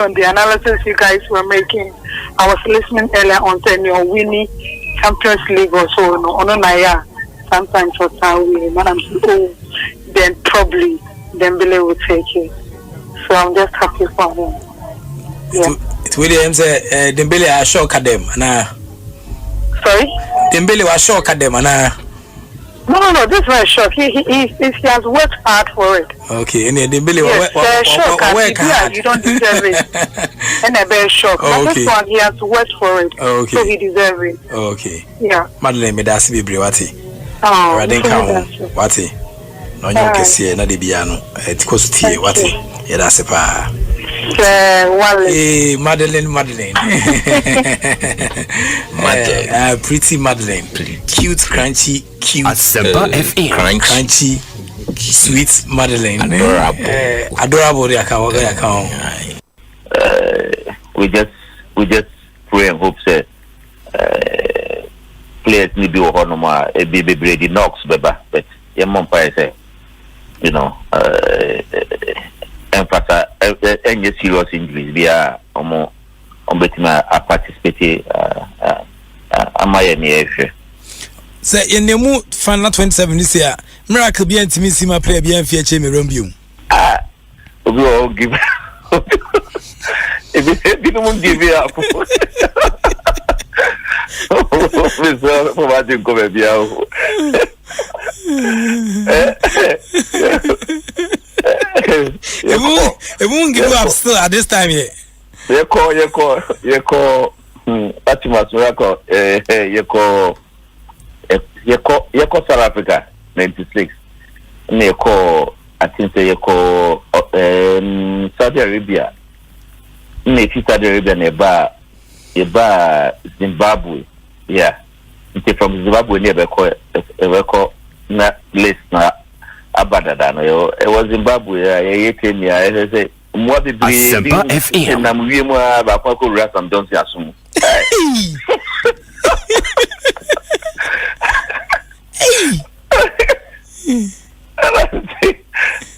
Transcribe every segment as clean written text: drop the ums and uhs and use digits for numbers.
on the analysis you guys were making. I was listening earlier on saying you're winning Champions League or so. No, Naya. Sometimes for winning, and I'm saying, then probably Dembele will take it. So I'm just happy for him. Yeah. It Williams Dembele a shock at them, Sorry? Dembele was shock at them, No, this is not a shock. He has worked hard for it. Okay, and then Dembele you don't deserve it. And a very shock. But this one, he has worked for it. Okay. So he deserves it. Okay. Yeah. Madeleine, me that's be brewati. Oh, Radin count. Wati. No, you can see another piano. It costs tea. Wati. Yeah, that's a pa. Hey, Madeleine. Pretty Madeleine. Cute, crunchy, cute. Asempa FM. Crunchy, sweet Madeleine. Adorable. We just pray and hope that players need to be on a baby Brady Knox, but your mom say, emphasize any serious injuries. We are on betting a participate. Am I any issue? Say in the mood final 27 this year. Miracle be and me see my player be and feature me rumbium. We all give. If you didn't give it up, it won't give up still at this time yet. You call South Africa 96. You call I think you call Saudi Arabia. Saudi Arabia neba Zimbabwe. Yeah. It's from Zimbabwe never call na list na abadada no. It was Zimbabwe. I say more be Asempa FM. Na mwie mu ba kwa ko Rasam Johnson asum.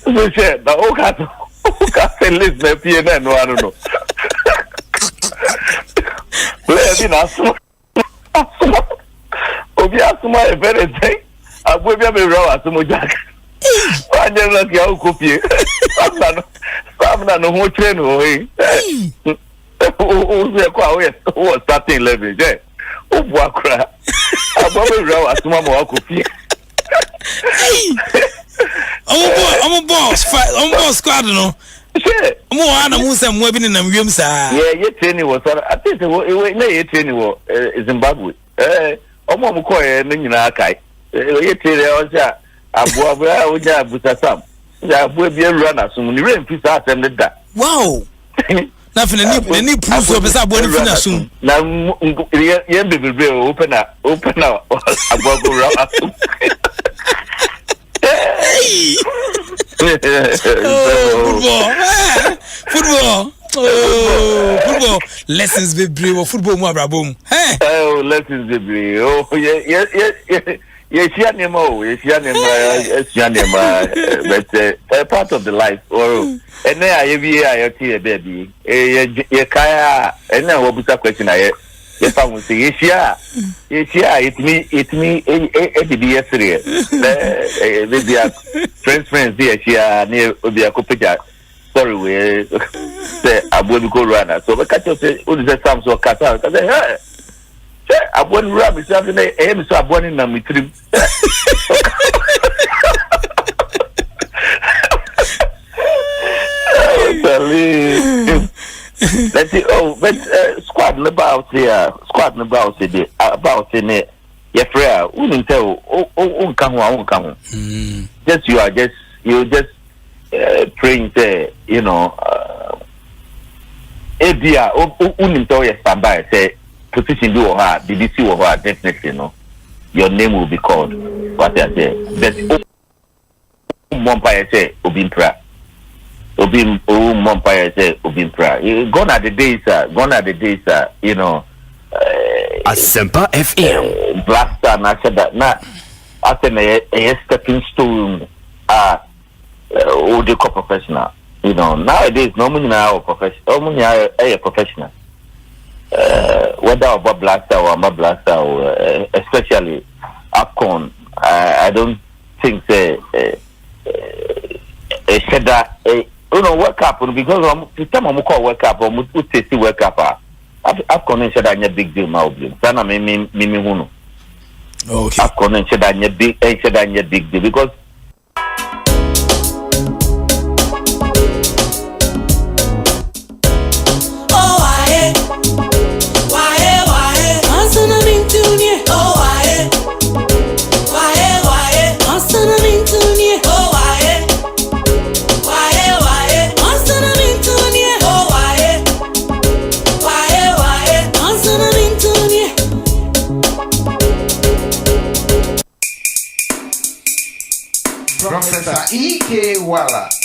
So say na o ka list na pie na no I don't know. Play na asum. Obi asuma e very day. Agbo bia me raw asum jack. Wanje na ki au kopie. Samna no ho train ho e. O se kwa o starting level je. O bu akra. Agbo me raw asuma mo kopie. I'm a boss squad no. I'm one am say mo bi na mwiem sa. Yeah, ye training was I think na ye training was Zimbabwe. Omo mo ko na nyina akai. Ye training o say abo o ja busasam. Ja abo bi ewura na sum ni rain fisa asem da. Wow. Na fina ni proof so be say abo ni fina sum. Na ye bebebe open up abo go ra asum. Football. Lessons be brave. Football mo abrabom. Hey. Oh, lessons be brave. Oh, yeah. Yes, but part of the life. Or and then I be a baby. Kaya. And then what was that question? Yes, I will say yes. It me. Yesterday. Maybe friends there. Near be a copy. Sorry, we say I won't go runner. So we catch you say, "Who is that? Sam so cut out." I say, "Hey, I won't rub it. Something I am so born in my trip." Let's see. Oh, but squad about here. About in it. Your friend, who didn't tell? Oh, come. Just you just praying say, Ebia, uninto ya standby say position do her, BBC or her definitely your name will be called. What I say, but Mompire say Obimpra. Mompire say Obimpra. Gone are the days, Asempa FM. Blaster na said that na after a stepping stone the professional. You know, nowadays, no money now professional. Whether about blaster or my blaster, or, especially Afcon, I don't think a cheddar, work up because the time I'm call work up or tasty work up. Afcon and cheddar big deal, my own. Sana mimi huno. Okay. Afcon and cheddar big deal because. Professor K Wallace.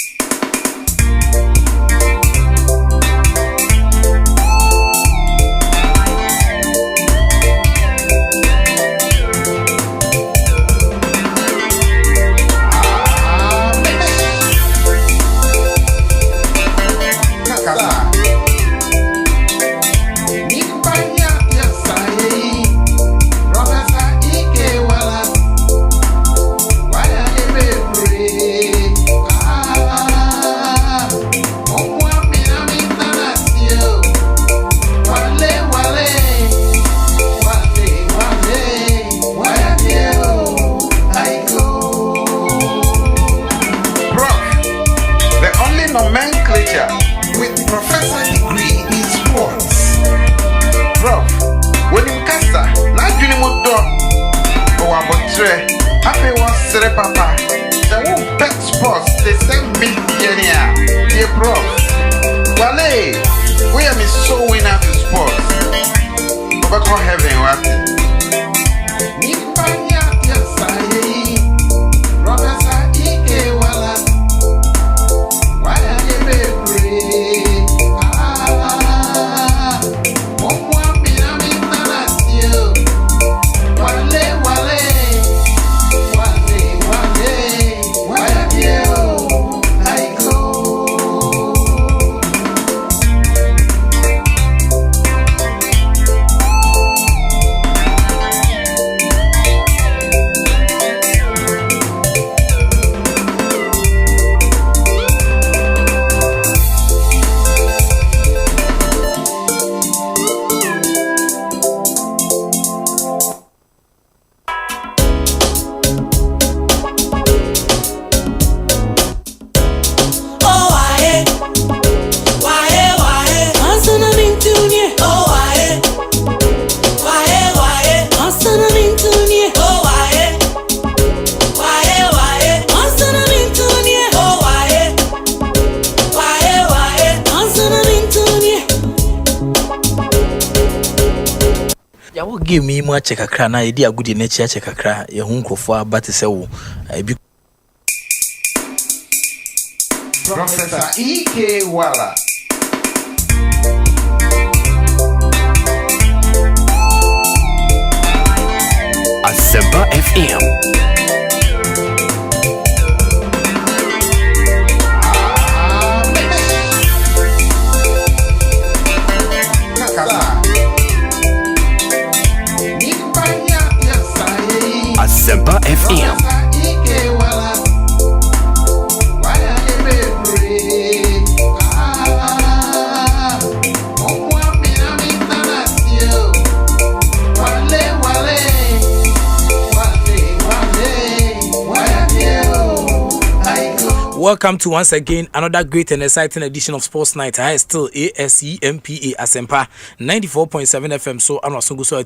Nomenclature with professor degree in sports. Prof, when you cast not doing motor or a botre, happy was Sere Papa. The won't bet sports, they send me here. Dear Prof, Wale, we are so winner to sports. Overcome heaven, what? Professor K Wallace. Give me more check a crana, idea good in nature check a cra, your hunko for but to say, I be Professor K Wallace. Asempa FM. Asempa FM. Welcome to once again another great and exciting edition of Sports Night. I still ASEMPA Asempa 94.7 FM. So I'm not so good. So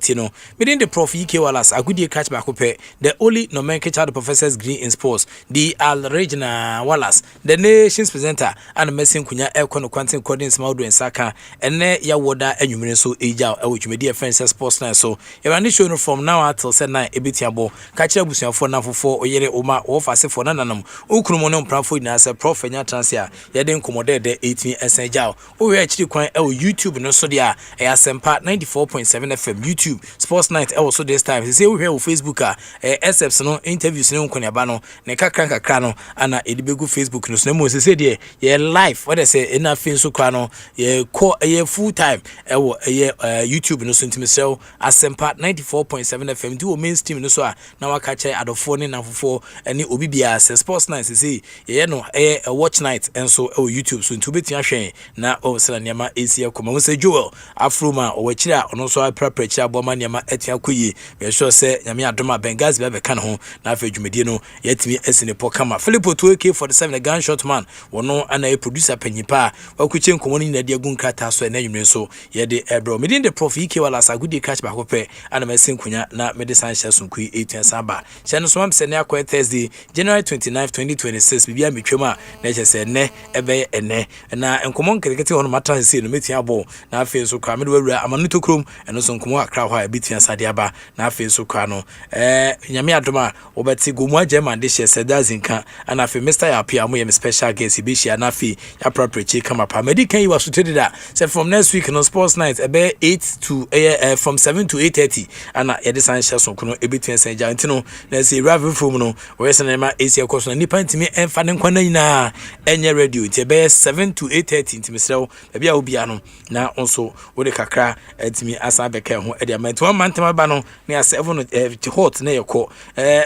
within the Prof K Wallace, a good year catch back up. The only nomenclature the professors green in sports. The Al Regina Wallace, the nation's presenter, and messing kunya air quantum coding small and saka, and ne ya water and you so age which may dear friends Sports Night. So if I need show from now until 7 a bit yabo, catch up with your phone now for 4 or yere oma or for nanam, Ukrumonum Prafo. nyina sɛ prof nya chance a yɛde nkomode de 18 esenjao wo we akiri kwan e YouTube no so dia e Asempa 94.7 FM YouTube Sportsnite also this time say we here on Facebook SFs no interviews no nkonya no ne kakra no ana edibegu Facebook no so na mo say de ye live what they say na fin so kwa no ye full time e wo YouTube no so ntimi sell Asempa 94.7 FM do mainstream no so a na waka che adofo ne nafofo ene obi bia say Sportsnite say ye no watch night and so YouTube so ntu betia hwen na o sra niam esi akoma wo say Joel Afroma o wachira ono so prepare chira boma niam atia koyi be sure say nyame adoma Bengals be ka ne ho na afa dwumedie no yatimi esine pokama Philippo 2AK47 the gunshot man wono ana e producer panyipa wakuche nkomo ni na de agun krata so na nwumre so ye de ebro medin the Prof K Wallace agudi catch back pe ana masin kunya na medicine share sunku 18 samba share no so am se na akwa Thursday January 29 2026 bibia metwema na che se ne ebe ene na nkomo nkekete hono matan se no metia abo na afi so kwa mede wawura amanuto krom eno so nkomo akra ho a bitia sade aba na afi so kwa no nyame adoma obeti gomu agema de she se dazinka ana afi Mr. Yapia mo ye special guest bi shia na afi ya property kama pa medican you so tedida say from next week no sports night ebe 8 to from 7 to 8:30 ana ye de san share so kono ebitia san ja ntino na say raven from no we se na ma esi akoso na nipa ntimi emfa ne nkwana nyina enye radio ti ebe 7 to 8:30 ntimi serew bia obia no na onso wo de kakra ntimi asa beka ho e de amant one month ma ba no na 7 hot na yeko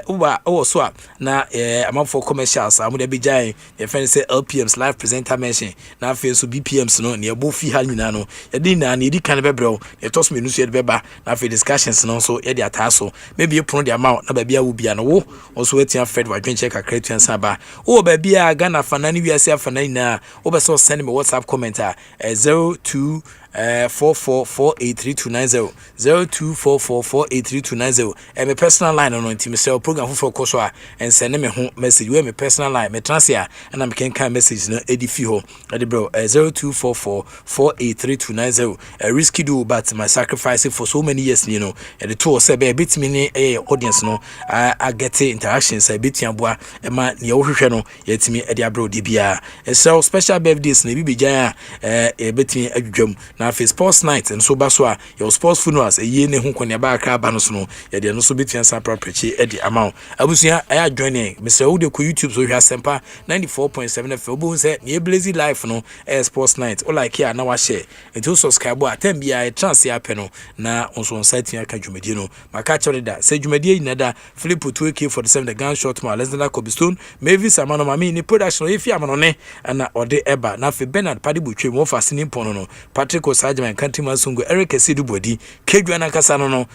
uba o so a na amafo commercials amu de bijan ye fen say LPMs live presenter mention na fe so BPMs no na ebo fi ha nyina no ye de na edi kan bebrel ye tos me nu so ye beba na fe discussions no so ye de ataso maybe pro de amount na ba bia wo bia no wo onso wetia Fred wadwen check kakra tuan saba wo ba bia Ghana fanani wiase afanani na wo be so send me WhatsApp comment 02 44483290 0244483290 and my personal line on intimate program for course and send me home message where my personal line me transfer and I'm can message no edifi ho ade bro 0244483290 risky do but my sacrifice for so many years you know and the two say be bit me audience no I get interactions I bit yamboa e ma ne wo hwehwe no yetimi ade abro de bia so special birthdays na bibi jan e betimi adwudwam na face sports night and so baswa your sports funerals ye ne hu konya ba aka ba no so no ye de no so betian sa property e de amount abusia aya joining Mr. Ude ko YouTube so hwa Asempa 94.7 FM obo se ne blazy life no sports night o like ya na wa share into subscribe atem bia chance ya pe no na onso site ya ka dwumedie no maka chore da se dwumedie ina da Philippo 2AK47 the gunshot man Lesnar Cobstone Mavis amano mami ni production if ya amano ne na ode eba na fe Bernard Padibutwe mo fasini pono no Patrick Osajman Kantima Sungu Eric Sidubodi Kedwana Kasano no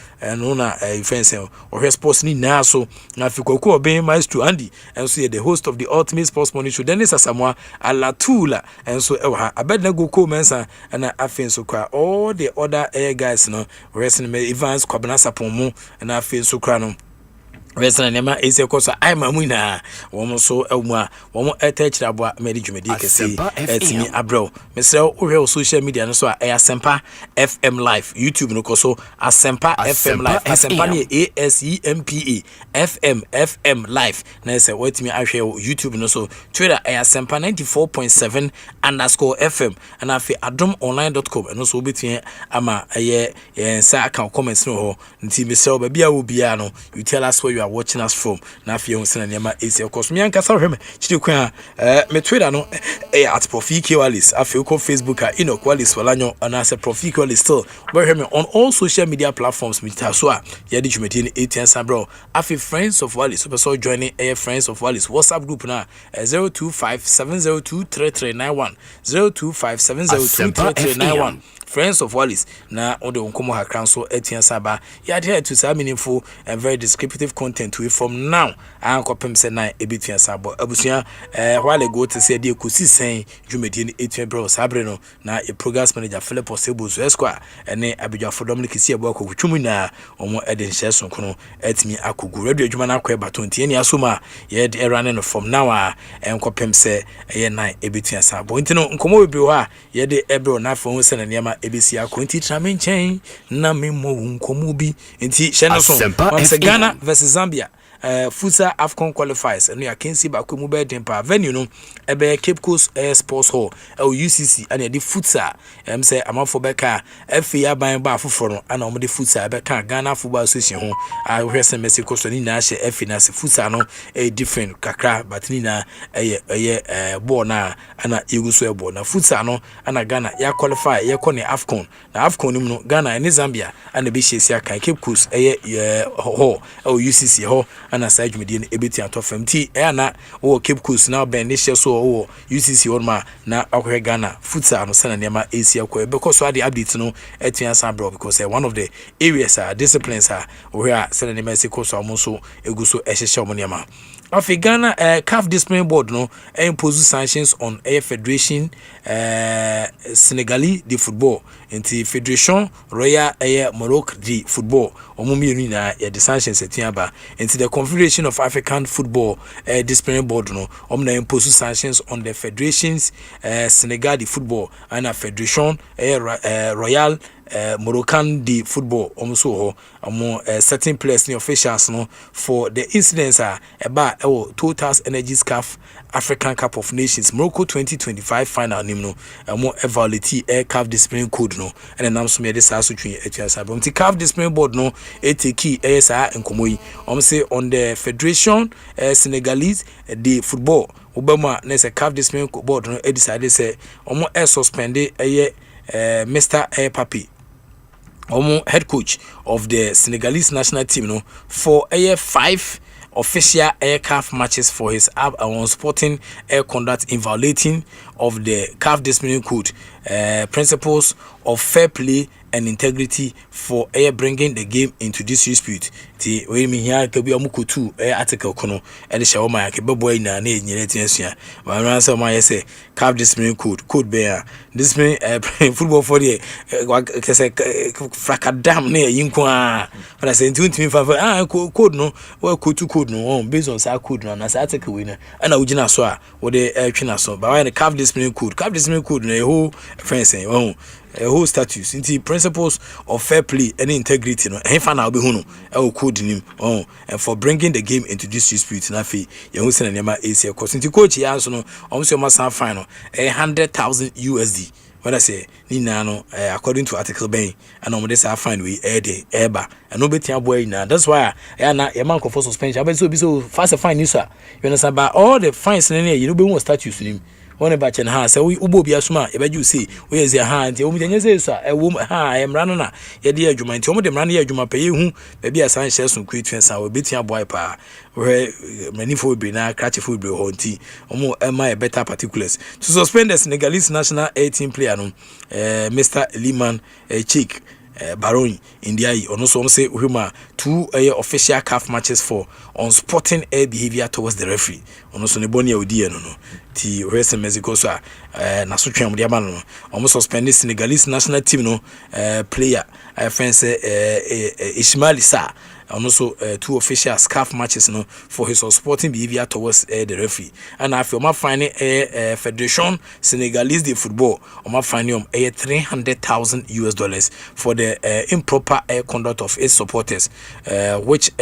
na defense or sports ni na so na fi kwaku oben maestro Andy and so the host of the ultimate sports morning show Dennis Asamoah Alatula and so ha abedna go ko mensa na afen so kwa all the other guys no wrestling Evans Kwabena Sapomu na afen so kwa no Wesana nema ese koso ai mamuna womo so awuma womo etechirabo medi dwumedi kese etimi abro mesre wo social media no so Asempa FM live YouTube no koso Asempa FM live Asempa ni ASEMPA FM live na ese wetimi ahwe YouTube no so Twitter Asempa 94.7 _FM and afi adomonline.com no so betimi ama sa account comments no ho nti mesre ba bia wo bia no you tell us where you are watching us from na afie hu sena nema esi of course me anka sa hweme chiri kwa me Twitter no at Prof K Wallace afie ko Facebook Enoch Wallace walanyo na se Prof K Wallace still but hweme on all social media platforms me ta so a ye de dwumedi ni 18 sa bro afie Friends of Wallace so joining Friends of Wallace WhatsApp group na 0257023391 0257023391 Friends of Wallace na odo nkomo hakran so etian saba ya dey to some meaningful and very descriptive content we from now ankopem se na ebetian sabo abusia while ago to say dey kosi sen dwumedi ni etian bro sabre no na e program manager Philip Osebozo Esquire ene abidwafo Dominic si ebo akokutwum na omo eden sheson kono etimi akogu radio adwuma na akwa batonti eni asoma ye dey running no from now ankopem se ye na ebetian sabo ntino nkomo bebi ho a ye dey ebro na fo hu se na niam ebesi akonti tramenchen na memo nkomo bi nti hye no so Ghana versus Zambia futsal AFCON qualifiers and you can see back mu be den pa venue no ebe Cape Coast Sports Hall UCC and the futsal say amafo beka FA aban ba afoforo no ana omde futsal beka Ghana Football Association ho a hwese Mexico so ni na hye FA na se futsal no different kakra but ni na ball na ana egu so ball na futsal no ana Ghana ya qualify ya kone AFCON na AFCON no Ghana and Zambia ana be hye sia kan Cape Coast ho UCC ho ana sa dwumedi no ebeti atofam ti ana Cape Coast na ben ne hye so UCC on ma na akwe Ghana futsal no sana nema Asia ko because so the update no etua san bro because one of the areas disciplines where sana nema Mexico so amonso eguso ehye omo nema Ghana CAF discipline board no impose sanctions on a federation Senegalese de football into Federation Royal Morocco de football omumienu na the sanctions etiaba into the Confederation of African Football discipline board no omna impose sanctions on the federations Senegal de football and a Federation Royal Moroccan de football almost certain players and officials no for the incidents about Total Energies CAF African Cup of Nations Morocco 2025 final no more evaluate CAF discipline code no and then so me this aso twen atuasa but the CAF discipline board no eteki esa enkomoyi say on the Federation Senegalese de football obama na say CAF discipline board no decide say suspended Mr. Papi head coach of the Senegalese national team no for 5 official CAF matches for his sporting conduct in violating of the CAF discipline code principles of fair play and integrity for bringing the game into dispute. Ti we me here ka bi amukotu article kono e she my ke beboy na na enyere tiasua ma ran say my say CAF discipline code be discipline football for the say fracadam na yinko but say ntumi fa code no we code no based on say code no na say article we na ana ugina so we dey twina so but when the CAF discipline code no whole friends say a whole status into principles of fair play and integrity no hefa na obi hunu e code nim and for bringing the game into this dispute na fe ye hu sene nema AC cost into coach ya so no so ma san fine no $100,000 USD what I say ni na no according to article ben and on this fine we eba and no betia boy na that's why na your man for suspension but so be so fast fine you sir you understand about all the fines you no be one status nim one batch and ha say we ubo bia suma e beju say we is ha nti o mutanye say so e wo ha e mra no na ye de adwuma nti o mo de mra no ye adwuma pa ye hu ba bia san hye so kwetuen san we betia boy pa we many for be na catch for be ho nti o mo e better particulars to suspend the Senegalese national 18 player no Mr. Liman Cheik Baron India ono so say huma 2 official CAF matches for unsporting behavior towards the referee ono so ne boni odi no ti rest Mexico so na so twam dia ma no almost suspended Senegalese national team no player friends Ismail Sa and also 2 official CAF matches no for his sporting behavior towards the referee and after my finding Federation Senegalese de football my finding $300,000 US for the improper conduct of its supporters which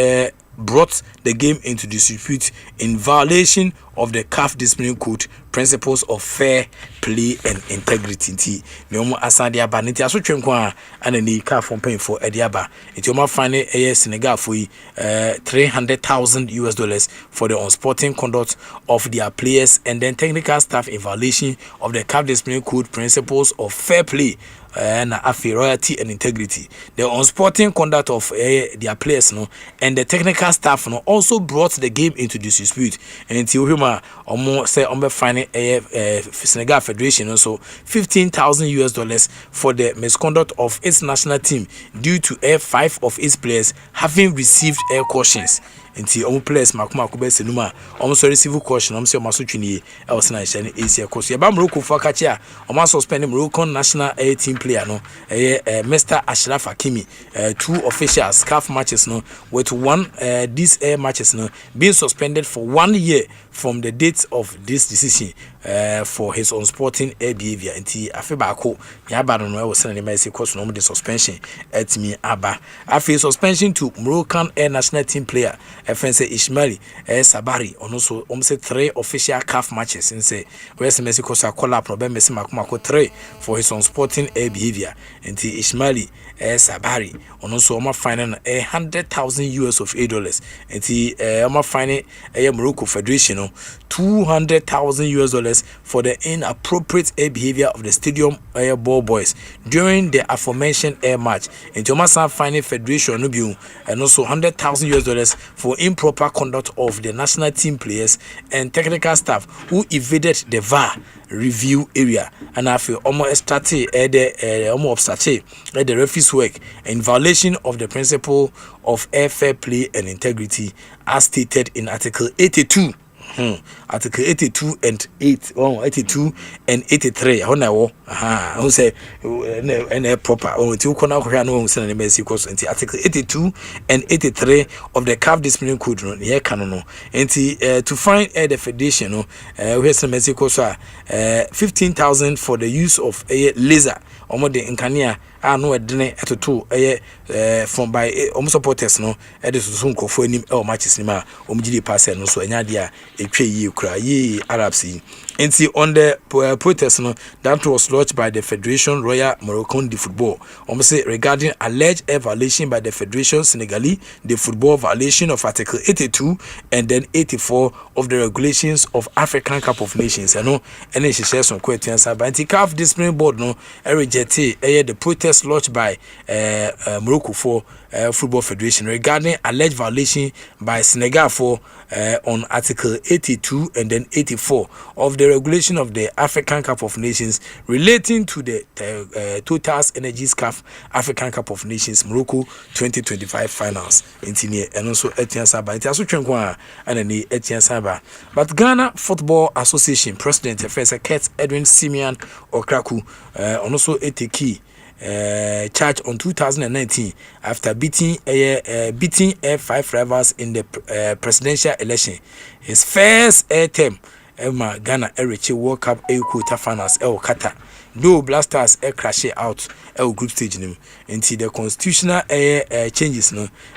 brought the game into dispute in violation of the CAF discipline code principles of fair play and integrity. Nyomo asande aba nti aso twenko a ana ni CAF on paying for ediaba. Nti oma fine Senegal for $300,000 US for the unsporting conduct of their players and then technical staff in violation of the CAF discipline code principles of fair play and royalty and integrity. The unsporting conduct of their players no and the technical staff no also brought the game into dispute. Until huma omo say ombe fine Senegal Federation also $15,000 US for the misconduct of its national team due to 5 of its players having received cautions. Nti omo players makuma ko be senuma omo so receive caution omo se omo so twini e was na hye ne Asia course. Ba Morocco for kachi a omo suspend Moroccan national team player no Mr. Ashraf Hakimi 2 official CAF matches no with one these matches no being suspended for 1 year from the date of this decision for his unsporting behavior. Nti afi baako ya ba no was sending message course no the suspension at me aba. Afi suspension to Moroccan air national team player FNC Ismaili Sabari on also almost 3 official CAF matches in say where's Messi course a call up no be Messi Makumako 3 for his unsporting behavior. Nti Ismaili Sabari on also finding $100,000 nti finding Morocco Federation $200,000 for the inappropriate behavior of the stadium ball boys during the aforementioned air match. Nti finding Federation and also $100,000 for improper conduct of the national team players and technical staff who evaded the VAR review area, and I feel almost started the referee's work in violation of the principle of fair play and integrity as stated in Article 82. Article 82 and 82 and 83. Who say proper? Article 82 and 83 of the CAF disciplinary code. To find the federation, we have some Mexico 15,000 for the use of a laser. The Nkania no edene etoto from by supporters no so nkofo anim matches ni ma omgidi pass no so enya dia etwe yi kura yi Arabs yi. Nti on the protest no that was lodged by the Federation Royal Moroccan de Football say regarding alleged violation by the Federation Senegalese de Football violation of Article 82 and then 84 of the regulations of African Cup of Nations. Any share some questions about the CAF disciplinary board no rejected the protest lodged by Morocco for Football Federation regarding alleged violation by Senegal for on Article 82 and then 84 of the regulation of the African Cup of Nations relating to the Total's Energies CAF African Cup of Nations Morocco 2025 finals. And also Etienne Saba. It also and Etienne Saba. But Ghana Football Association President Professor Kurt Edwin Simeon Okraku also Eteki charge on 2019 after beating F5 rivals in the presidential election. His first term Ghana Erichi World Cup quarter finals Qatar. Though Blasters crash out group stage until the constitutional changes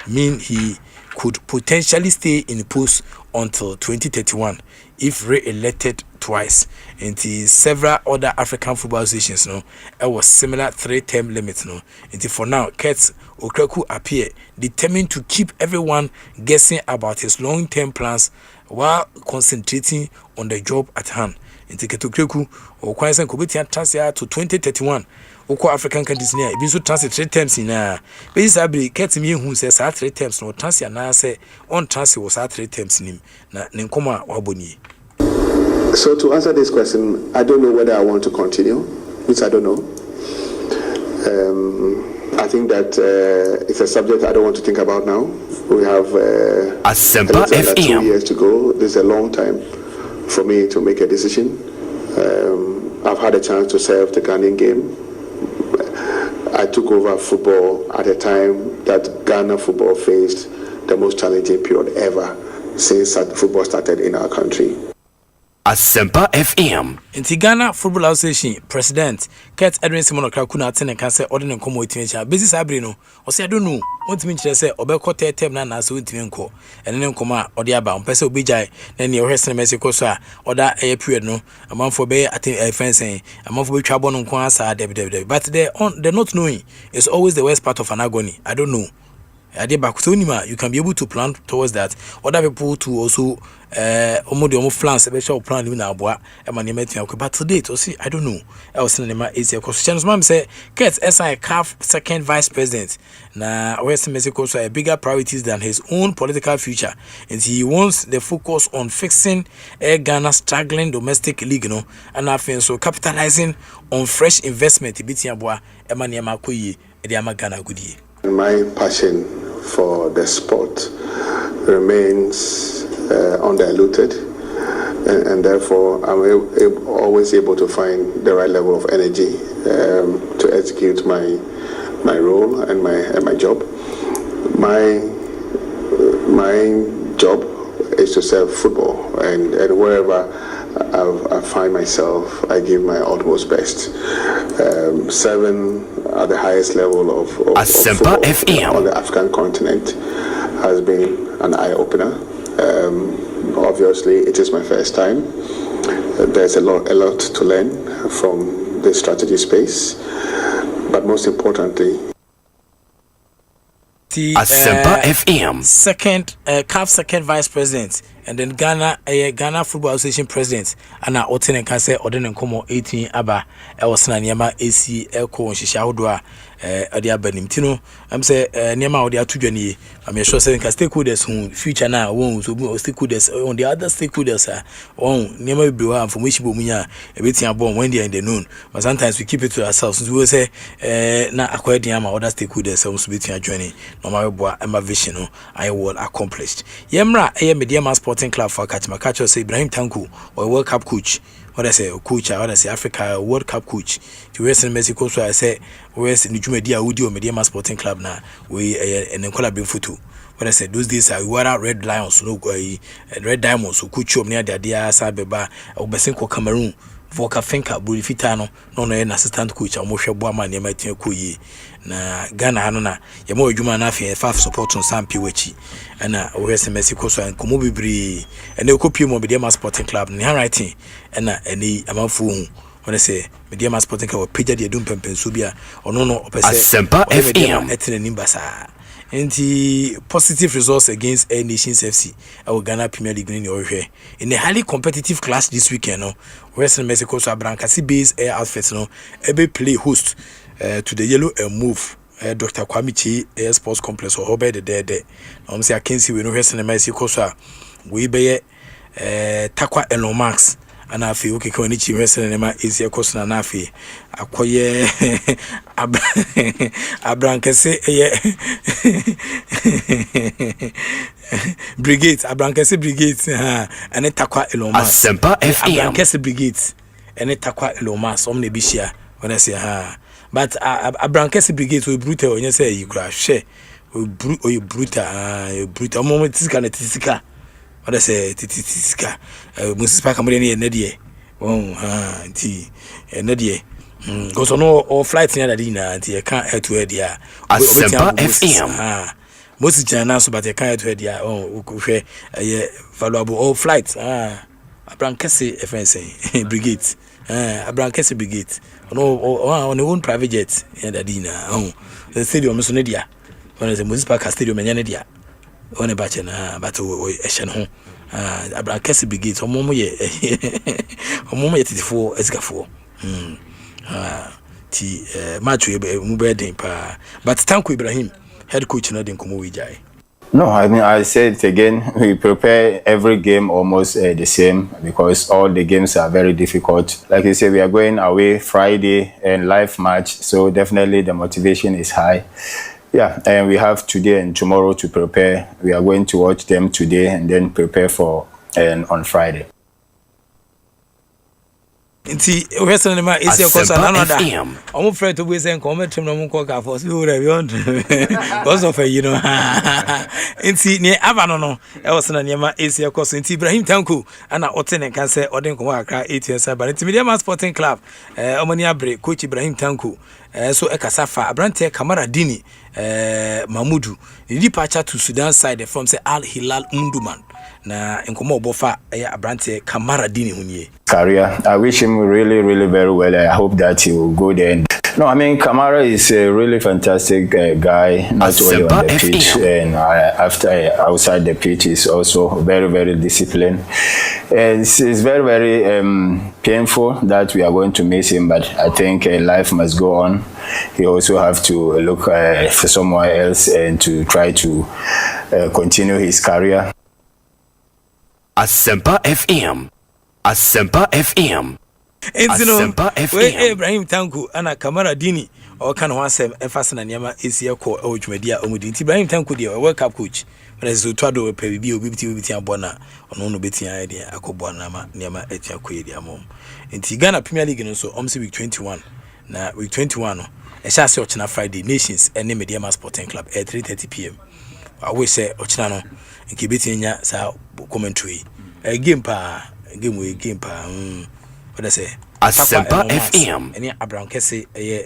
mean he could potentially stay in post until 2031 if re-elected twice. Into several other African football associations was similar 3-term limit Into for now Kurt Okraku appear determined to keep everyone guessing about his long-term plans while concentrating on the job at hand. Into Ketokreku or Kwansen Kubitian transfer to 2031. Oko African countries near be so transfer 3 terms in basically Kurt me who says 3 terms no transfer na say on transfer was 3 terms in him na nkoma waboni. So to answer this question, I don't know whether I want to continue, which I don't know. I think that it's a subject I don't want to think about now. We have Asempa FM. 2 years to go. This is a long time for me to make a decision. I've had a chance to serve the Ghanaian game. I took over football at a time that Ghana football faced the most challenging period ever since football started in our country. Asempa FM. In Ghana Football Association President Kurt Edwin Simon Okrakuna ten can say ordinary nkomo etimi business abrino o say I don't know ontimi kire say obekọ term na so ontimi nko ene nkomo a ode aba ompese obijai na ne ohwese Mexico so a oda period no amanfo be fencing amanfo be twabo no nko asa deb but the not knowing is always the worst part of an agony. I don't know. You can be able to plan towards that. Other people to also plans special plan in our boy but today to see I don't know. I was saying my easier questions. Mom say Kurt SI CAF second vice president. Now West Mexico so a bigger priorities than his own political future. And he wants the focus on fixing Ghana's struggling domestic league, and I feel so capitalizing on fresh investment My passion for the sport remains undiluted, and therefore I'm always able to find the right level of energy to execute my role and my job. My job is to serve football. and wherever I find myself, I give my utmost best. Serving at the highest level of Asempa FM on the African continent has been an eye-opener. Obviously, it is my first time. There's a lot to learn from the strategy space, but most importantly, Asempa FM second CAF second vice president, and then Ghana Football Association president, and now Otene can say Odin Komo 18 Aba Ewasna Niama AC Elko Shishaudwa Adia Benimtino. I'm say Niama Odia Tujani. I'm sure saying stakeholders who future now won't so stakeholders on the other stakeholders on Niama Bua from which Bumuya a bit born when they're in the noon. But sometimes we keep it to ourselves. We will say na acquired Niama other stakeholders also be to journey. No matter what my vision I will accomplished. Yemra Media Sporting Club for catch my catcher say Ibrahim Tanku or World Cup coach. What I say, coach, I say Africa World Cup coach. To West in Mexico, so I say West in Media Audio Media Sporting Club now. We and then collab photo. What I said, those days I wore out Red Lions, no Red Diamonds, so coach up near the idea Sabeba or Besenko Cameroon. Voka Finka Burifitano, no an assistant coach, or Moshe Boama near my team Kuyi. Na Ghana Hanona, Yamo Juma Nafi, 5 support on Sam Piwechi, and West in Mexico, so and Kumubibri, and the Okopi Media Sporting Club, and handwriting, and any amount when I say Media Sporting Club, Peja de Dumpen Subia, or no, Asempa FM, Etin Nimbasa. And the positive results against Air Nations FC, our Ghana Premier League in a highly competitive class this weekend. Western Mexico, so Abrancasi base air outfits, every play host to the Yellow and Move. Dr. Kwamichi Air Sports Complex or Hobby the day. I'm saying I can see we know Western Mexico, so we be Takwa Elon Max. And I feel okay when it's wrestling in my easier course and Nafi. Acquire Abrancase Brigade, Abrancase Brigade, and a Takwa Eloma. Asempa FM. Abrancase Brigade, and a Takwa Eloma, some nebishia when I say, but Abrancase Brigade will brutal when you say you crash, share, or you brutal moment is kind of tisika. What I say, Tiska, Mrs. Pacamani and Nadia. Oh, Nadia. Goes on all flights near the dinner, and you can't head to Edia. Asempa FM. Most Jana, but you can't head there. Oh, valuable all flights. Abrancasi, FNC, Brigade. Abrancasi Brigade. On the own private jet in the dinner. Oh, the stadium is Nadia. When the Mrs. Paca Stadium and Nadia. On a batch but a shan Abrancasi Brigade, or Momo ye, or Momo 84 Escafo. Match Mubedin pa. But Tanku Ibrahim, head coach, not in Kumuwijai. No, I mean, I said it again, we prepare every game almost the same because all the games are very difficult. Like you said, we are going away Friday and live match, so definitely the motivation is high. Yeah, and we have today and tomorrow to prepare. We are going to watch them today and then prepare for on Friday. Nti Western Nema is your course another. I'm afraid to be saying comment to no coca for you beyond. Because of you know. Nti ne Avanono, Elson Nema is your course. Nti Ibrahim Tanku, and Otene can say Odin Komaka 8 years, but it's Media Sporting Club. Omania break, Coach Ibrahim Tanku. So Ekasafa, Abrante Kamara Dini, Mamudu, the departure to Sudan side from say Al Hilal Munduman. Na Nkomo Bofa, Abrante Kamara Dini Hunye. Career, I wish him really, really very well. I hope that he will go there. No, I mean, Kamara is a really fantastic guy, not only on the pitch, and outside the pitch, is also very, very disciplined. And it's very, very painful that we are going to miss him, but I think life must go on. He also have to look for somewhere else and to try to continue his career. Asempa FM. Asempa FM. Asempa FM. Ibrahim Tanku ana Kamara Dini or can one say emphasis na nyama esia ko ojmedia omudi. Ibrahim Tanku dey World Cup coach. When is to do pe bi obi abona ono no betia dey akobona na nyama etia ko dey amom. Nti Ghana Premier League no so omsi week 21 na week 21 no e sha se ochina Friday Nations ene Media Sporting Club at 3:30 PM. I wish say ochina no nke betia nya sa commentary game pa what I say Asempa FM any Abraham Kese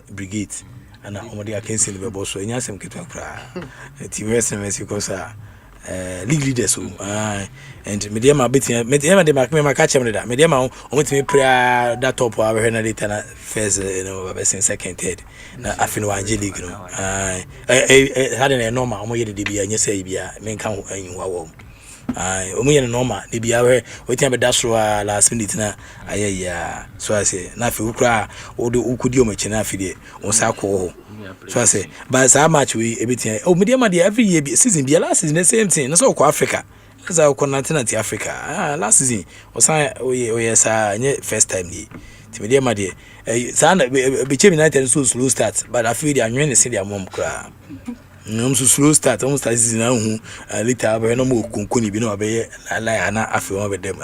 brigade and omodi akensi the boss so enya sem ketwa kra ti west because league leaders so and media ma betia media de ma catch me that media ma omotimi prayer that top our na later na first second third na afino anje league no had a normal omo ye de bia nya say bia men kan anwa wo omo ye normal de bia we wetin be dasro last minute na ayaya so I say na fi ukra odo ukudi o machi na fi de on sa ko so I say but so much we everything media ma every year season bia last season the same thing na so ko Africa za ko continent Africa last season o san o yes first time ni media ma de san be Chem United so slow start but I feel they anwen se their mom kra so slow start almost start season na hu later be no mo konkoni bi no be la na afi won be dem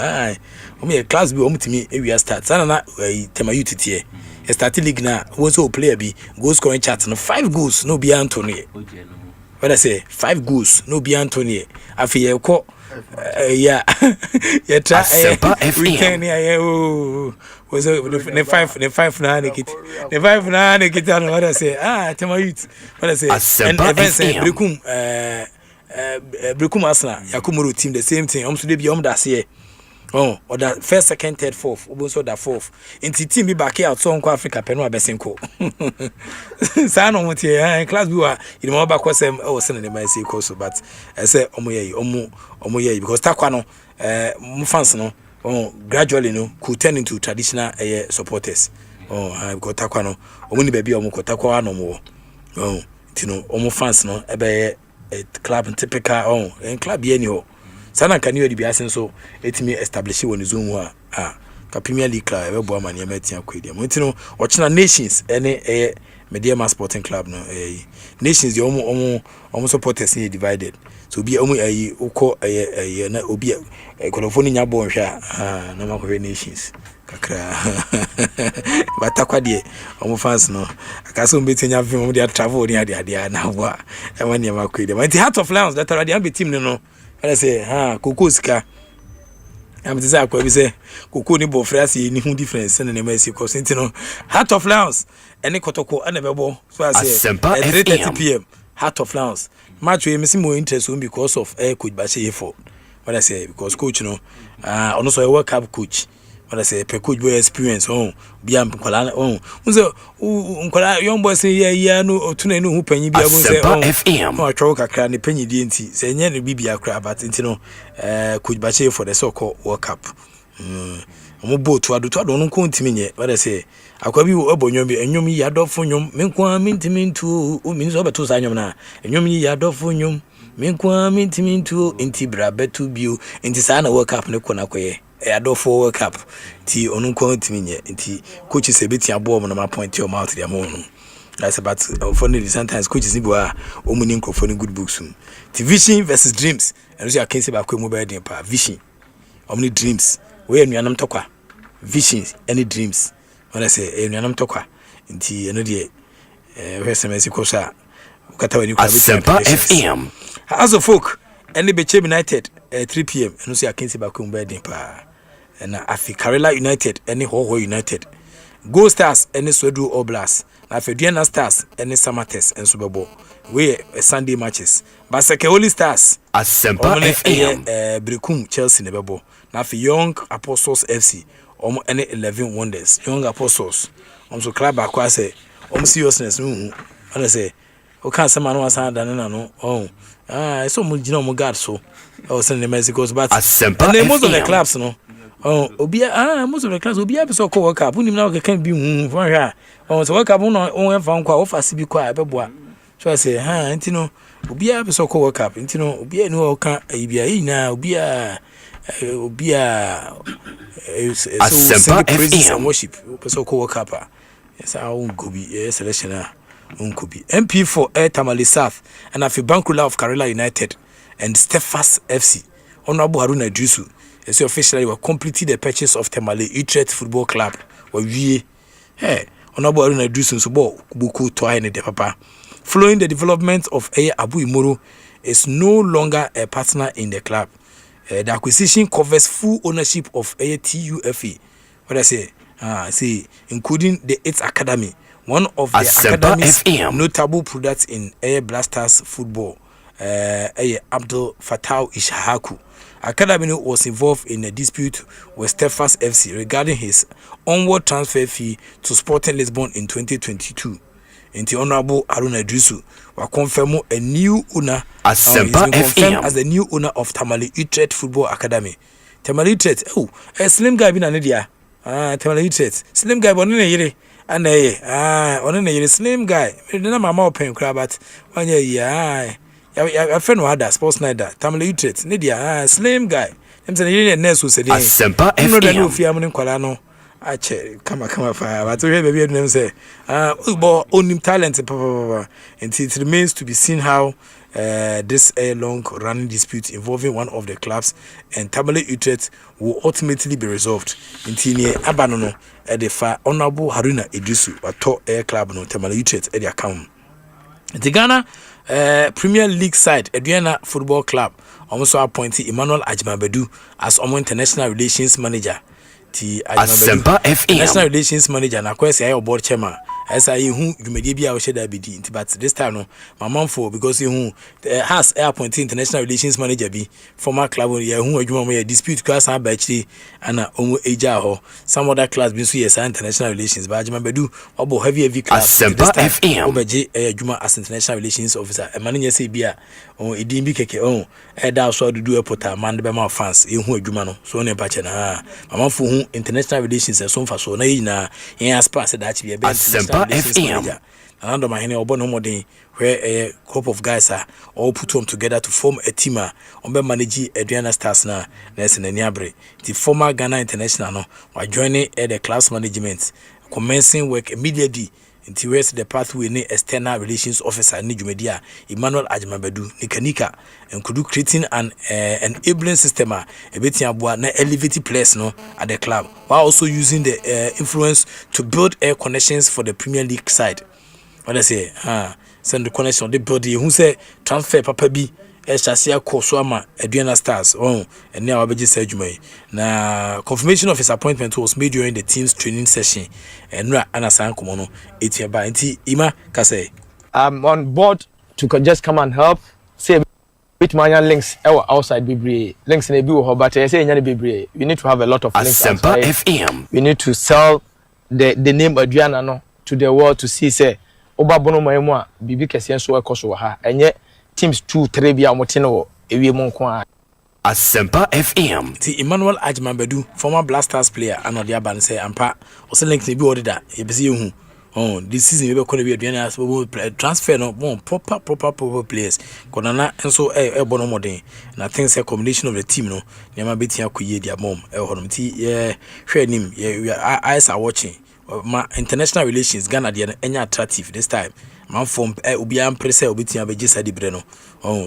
o me class bi o mutimi we start sana na tema youth tie start league na won so player bi goal scoring chart no 5 goals no be Anthony what I say 5 goals no be Anthony afi ye ko yeah try weekend yeah was the 5 na get the 5 na get on what I say tema youth what I say and events Brekum Arsenal Yakumuru team the same thing so dey be da say or that first second third fourth also that fourth into team be back out so on Africa peno abesenko sa no mutie class bi wa you know back was send them say so but I say omo ye because takwa no mu fans no gradually no could turn into traditional supporters because takwa no omo ni baby omo ko takwa no mo you know omo fans no ebe club typical and club ye ni ho sana kan you be asen so etimi establish won zone ho ka Premier League club e bo ama ne matia kwedi mo ntino o china Nations ene Media Sporting Club no Nations the omo supporters ni divided so bi omo uko na obi kolofoni nya bo hwa na makwe Nations kakra batakwa de omo fans no akaso mbetenya film omo de travel ni ade na bo e wani makwe de but Heart of Lions that already am team no I say Kukuska I'm to say akwa bi say Kuku ni bo frase ni hu difference na na mercy cause ntino Heart of Lions ene kotoko ana bebo so I say at 3:30 p.m. Heart of Lions match we miss more interest because of coach Bache for what I say because coach no also a World Cup coach what I say per coach boy experience bia mkola unzo nkola young boy say yeah no tuna no hu panyi bia go say no atwo kakra ne panyi die nti say nya ne bibia kra but ntino coach Bache for the so-called World Cup omo botu ado no ko ntimi nye what I say akwa bi obonyo bi enyom yi adofo nyom menkwa mintimi ntu o min so beto sa nyom na enyom yi adofo nyom menkwa mintimi ntu enti bra betu bio enti sa na World Cup ne ko na koye adofo World Cup ti onu ko ntimi nye enti coach se beti abo mo na ma point your mouth dia mo no that's about unfortunately sometimes coaches ni bo o mu ni nkofo ni good books ti vision versus dreams and so I can say ba ko mo ba den pa vision omni dreams we anuanam tokwa visions any dreams when I say anuanam tokwa nti eno de SMS ko sa ukata wani kwa Asempa FM as a folk any be Chem United 3 p.m. eno so I can say ba ko mo ba den pa na afi Karela United any Hoho United Go Stars any Swedu Oblast na Feduana Stars any Samates enso bebo we Sunday matches Baseke Holy Stars Asempa FM Brekum Chelsea ne bebo na fi Young Apostles FC any 11 Wonders Young Apostles so club akwa say seriousness no I say o kan sama no asan dan na no so mo gina mo guard so send the message goes but Asempa and most of the clubs no obia most of the class obia be so call World Cup unim na o kan bi hu for hwa so World Cup no o enfa nkwa o fa sibi kwa beboa so I say ntino obia be so call World Cup ntino obia ni o kan bia ina obia Asempa FM worship so call World Cup yes I won't go be selection unko bi MP4 Tamale South and afi Bankula of Karela United and Stephas FC Honorable Haruna Idrisu is officially were completed the purchase of Tamale Utrecht Football Club or we Honorable Haruna Idrisu so buku to any de papa following the development of Abu Imoro is no longer a partner in the club The acquisition covers full ownership of a TUFA. What I say, including its academy, one of the academy's notable products in Air Blasters football. Abdul Fattah Ishahaku. Academy was involved in a dispute with Stephens FC regarding his onward transfer fee to Sporting Lisbon in 2022. In the Honorable Haruna Drisu was confirmed a new owner as the new owner of Tamale Utrecht Football Academy. Tamale Utrecht, a slim guy been an idiot. Tamale Utrecht, slim guy born in a year. And on a slim guy. I don't know my mouth pain crab at 1 year. A friend who had that Sportsnite Tamale Utrecht, Nidia, slim guy. I'm saying, a nurse who said, Asempa FM. I check, come fire. But to hear baby them say, only talent, and it remains to be seen how this long running dispute involving one of the clubs and Tamale Utrecht will ultimately be resolved. In Tinia Abanono at the far Honorable Haruna Idrisu, a top air club no Tamale Utrecht at the account. The Ghana Premier League side, Adriana Football Club, also appointed Emmanuel Ajimabedu as international relations manager. Asempa FM National Relations Manager na kwese ayo board chairman esa ye hu dwumadi bia wo sheda bedi but this time no my mom for because ye hu has appointed international relations manager bi former club ye hu adwuma mo ye dispute class an ba chiri ana omo eja ho some other class bi so yes international relations ba ajima bedu obo heavy class Asempa FM obeje adwuma as international relations officer e mane nye se bia on edin bi keke da so do airport man de be ma fans ye hu adwuma no so ne pa che na mama fo hu international relations so mfa so na yina yen aspas that be Asempa FM and my hene obo no modern where a group of guys are all put them together to form a team on be manage Adriana Stars na in Niabre. The former Ghana International no were joining the class management commencing work immediately until where's the pathway ne external relations officer ni Jumedia Emmanuel Ajimabedu Nikanika and could do creating an enabling system a bit aboa na elevate players no at the club while also using the influence to build air connections for the Premier League side. What I say, send the connection, they build who say transfer papa bi Shasia Koswama Adriana Stars and now Abeji Sejumay. Now confirmation of his appointment was made during the team's training session and Anasan Komono 8 year by Ima Kase. I'm on board to just come and help. Say with my links outside Bibri links in a bill, but I say in Bibri we need to have a lot of links outside. FM. We need to sell the name Adriana no to the world to see say Oba bono maimwa bibi kese nso ekoso ha enye teams 2-3 bia motino ewie mu nko. Asempa FM. Ti Emmanuel Ajimabedu former Blasters player anode aban say ampa o se link ne bi order e be se hu this season we be kono bi aduane as transfer no proper players konana enso e bono modern na things a combination of the team no nyama betia koye dia mom e honom ti hwe nim eyes are watching. My international relations Ghana dey enya attractive this time man form obi am pressure obi tia be gisa di bre no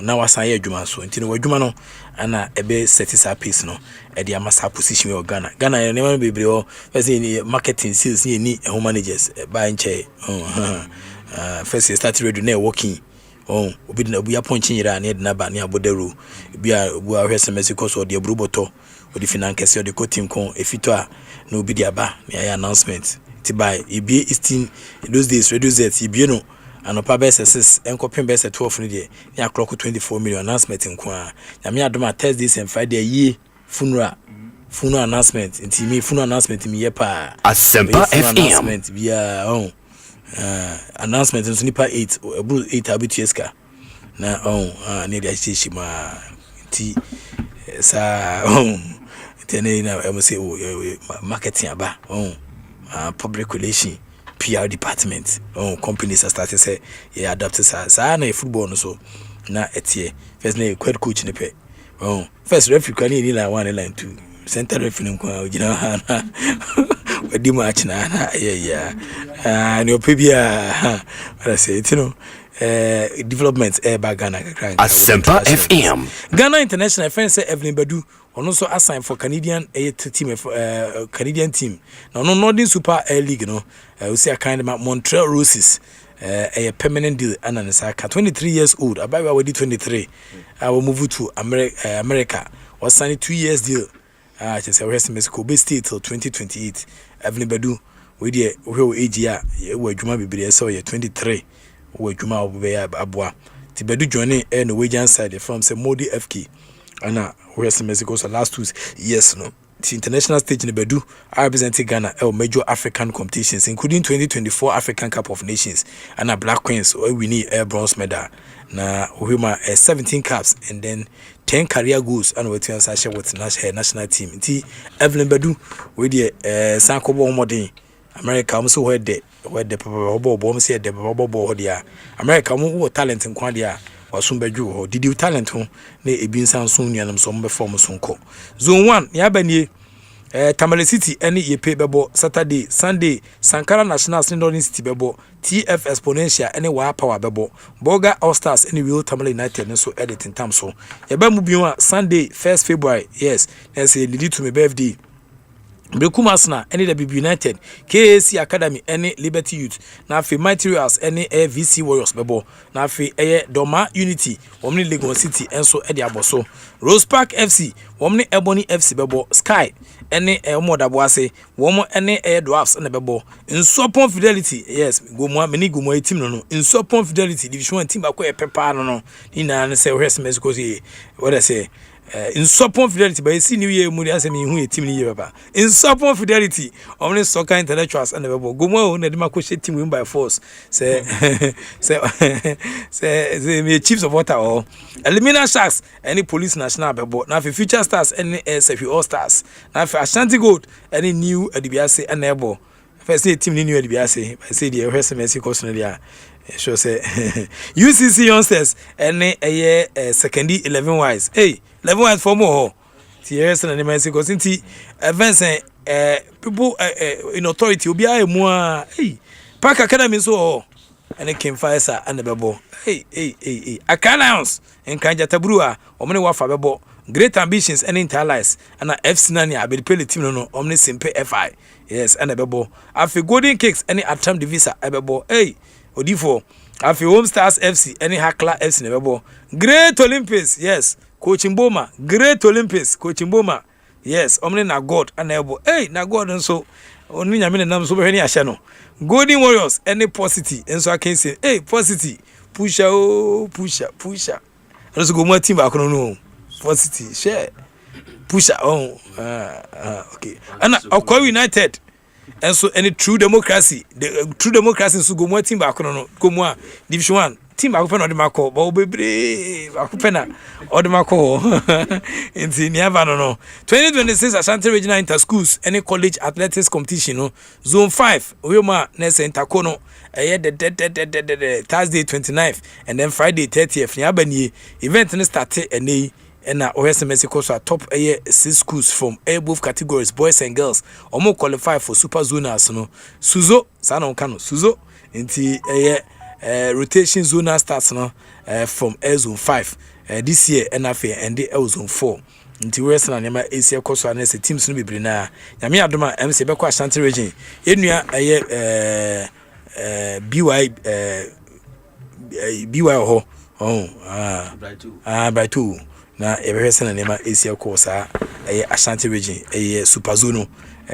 na wasan ye adwuma so ntino wadwuma no ana ebe set up piece no e dey amasa position we Ghana ne man bebre o say marketing sales ni home managers by nche first start ready na working obi na obi appoint nyira na na ba na abodero obi hwese Mexico so dey bruboto odi finankese odi team kon efito a na obi dey aba na announcement by EBA Eastern those days reduce that EBA no and upper best 6 and copying best 12 no dey near clock 24 million announcement in kwa na me adoma Thursdays and Friday year funeral announcement in me funeral announcement me pa Asempa FM announcement via announcement in nipa 8 abitueska na ne dey shima ti sa tene na I say marketing aba public relation PR department companies are started say adapt sa na football no so na etie first na quad coach ne pe first referee kan ni line 1 line 2 center referee ko ojina na wadi match na ne opebia I say you know development by Ghana Asempa FM Ghana International friends say Evelyn Badu on also assigned for Canadian team Canadian team now no Northern Super Air League no we see a kind of Montreal Roses a permanent deal and an Saka 23 years old about already 23 I will move to America was signed 2 years deal just a rest Mexico be stay till 2028 Evelyn Badu we the age ya we juma be so ye 23 we juma be abua ti Badu joining and Norwegian side from say Modi FK and rest Mexico so last 2 years no the international stage in Bedu I represented Ghana at major African competitions including 2024 African Cup of Nations and a Black Queens we need a bronze medal na we 17 caps and then 10 career goals and we to share with national team Evelyn Bedu we the Sankobo Modern America also where the bomb say the bobo there America more talent in Kwandia wasumbeju did you talent ho na ebin sanson nuanam so mbefom sonko zone 1 yabanie Tamale City any ye pay bebo Saturday Sunday Sankara National Senior City bebo TF Exponential any wa power bebo Boga All Stars any will Tamale United so editing time so yeba mu biwa Sunday 1st February yes na say lead to me birthday Brekumasna any the United KAC Academy any Liberty Youth na fi materials any VC Warriors bebo na fi Doma Unity omni Legon City enso edi aboso Rose Park FC omni Ebony FC bebo Sky any Modaboase womo any Dwarfs na bebo Insopon Fidelity yes gomo many gomo team no Insopon Fidelity Division 1 team ba ko pepa no ni na say rest Mexico say what I say in support Fidelity by see new year muri asem hu e team ni year baba in support Fidelity only soccer intellectuals and the go mo na dem akoshe team win by force say say me chief supporter or Elimina Sharks any police national bebo na future stars any SFU All Stars na Ashanti Gold any new Adibiase and ebo first say team ni new Adibiase by say the rest Mexico so there sure say UCC youngsters any second 11 wise hey 11 wise for more TS and Mexico since events people in authority obi a mu hey Park Academy so and came fire sir and the bebo hey Akalions and Kanja Tabrua omne wa fa bebo great ambitions and interlies and FC Nani abel team no omne simple FI yes and the bebo afi Golden Cakes any attempt divisa bebo hey Odifo afi Home Stars FC any Hakla FC nebebo Great Olympics yes Coach Mboma Great Olympics Coach Mboma yes omne na God anebo hey na God nso oni nyame nam so behani ahye no Golden Warriors any positive enso akan say hey positive pusha enso go mo team ba kono no positive share pusha okay and Okwa United and so any true democracy so go more team back no go more division 1 team back no de mako ba obebre akopena o de mako enti never no 2026 Ashanti Regional Inter Schools any college athletics competition no zone 5 oyoma na center kono the Thursday 29th and then Friday 30th ni abani event no start eni and OSMS also top 6 schools from both categories, boys and girls. Omo qualify for super zonals no. Suzo, sana kano Suzo into rotation zonal starts no from zone 5 this year NFA and the zone 4. Into Western and Yama Asia Coast and teams no be na. Yami Adoma MC Beko Ashanti region. Enua BY ho. By two. Na ebehwese na nema Asia ko sa Ashanti region super zone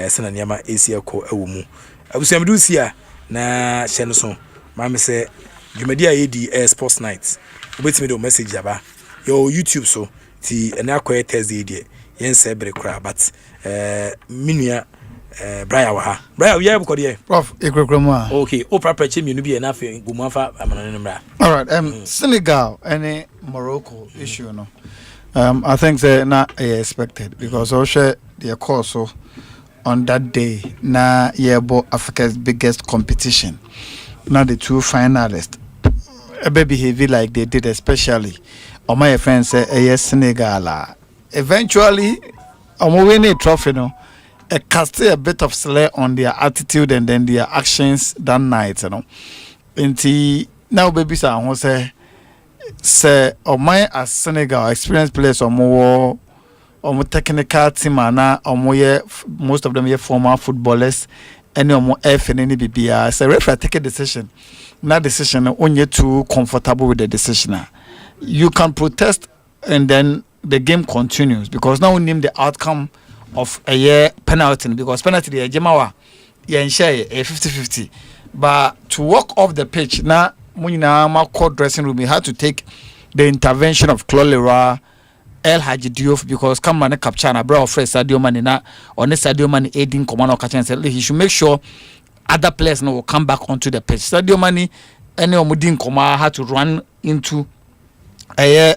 se na nema Asia ko awomu abusiamdu sia na hye so ma me se dwumadi a yedi sports night obetimi do message aba yo YouTube so ti na akoye Thursday die yen se bre kra but minua Brian wa ha Brian we have kodie Prof ekrokroma okay o proper che mienu bi na afi gumafa amanane mbra all right Senegal and Morocco issue no I think they not expected because also the course on that day na yebo Africa's biggest competition. Now the two finalists behave like they did, especially on my friends say Senegal. Eventually, win a trophy no. It cast a bit of slur on their attitude and then their actions that night, you know. Inti now baby say my as Senegal experienced players or more technical team and most of them are former footballers any more F and any BBR. So referee take a decision. That decision when you're too comfortable with the decision. You can protest and then the game continues because now we name the outcome of a year penalty because penalty the Jemawa share a 50-50. But to walk off the pitch now when you court dressing room, you had to take the intervention of Cholera El Haji Diouf because come on capture na bro fresh Sadio Mane na on Sadio Mane aiding command catch and say he should make sure other players will come back onto the pitch. Sadio Mane any omudin koma had to run into a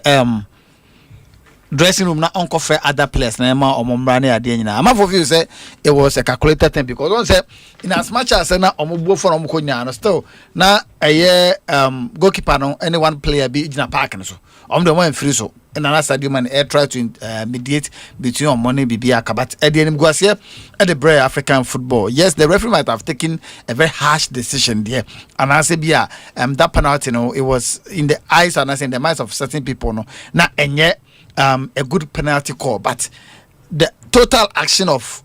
dressing room na uncle for other players na ma omomra na ade nyina. Am for you say it was a calculated thing because don't say in as much as na omugbo for omko nya no still na goalkeeper no any one player be in a park so the one free so and another Sadio Mane try to mediate between money BBA but at the end Guasia at the Bray African football. Yes, the referee might have taken a very harsh decision there. And I say that penalty it was in the eyes and I say in the minds of certain people now and yet a good penalty call, but the total action of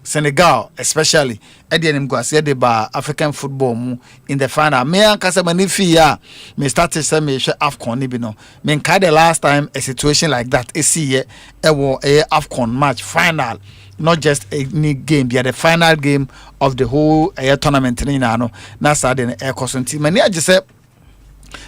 Senegal, especially at the end of African football in the final. Me and Casamanifi me started say me AFCON nibino. Me the last time a situation like that is see a AFCON match final, not just any game, but the final game of the whole tournament. Na sudden air costing. Many just say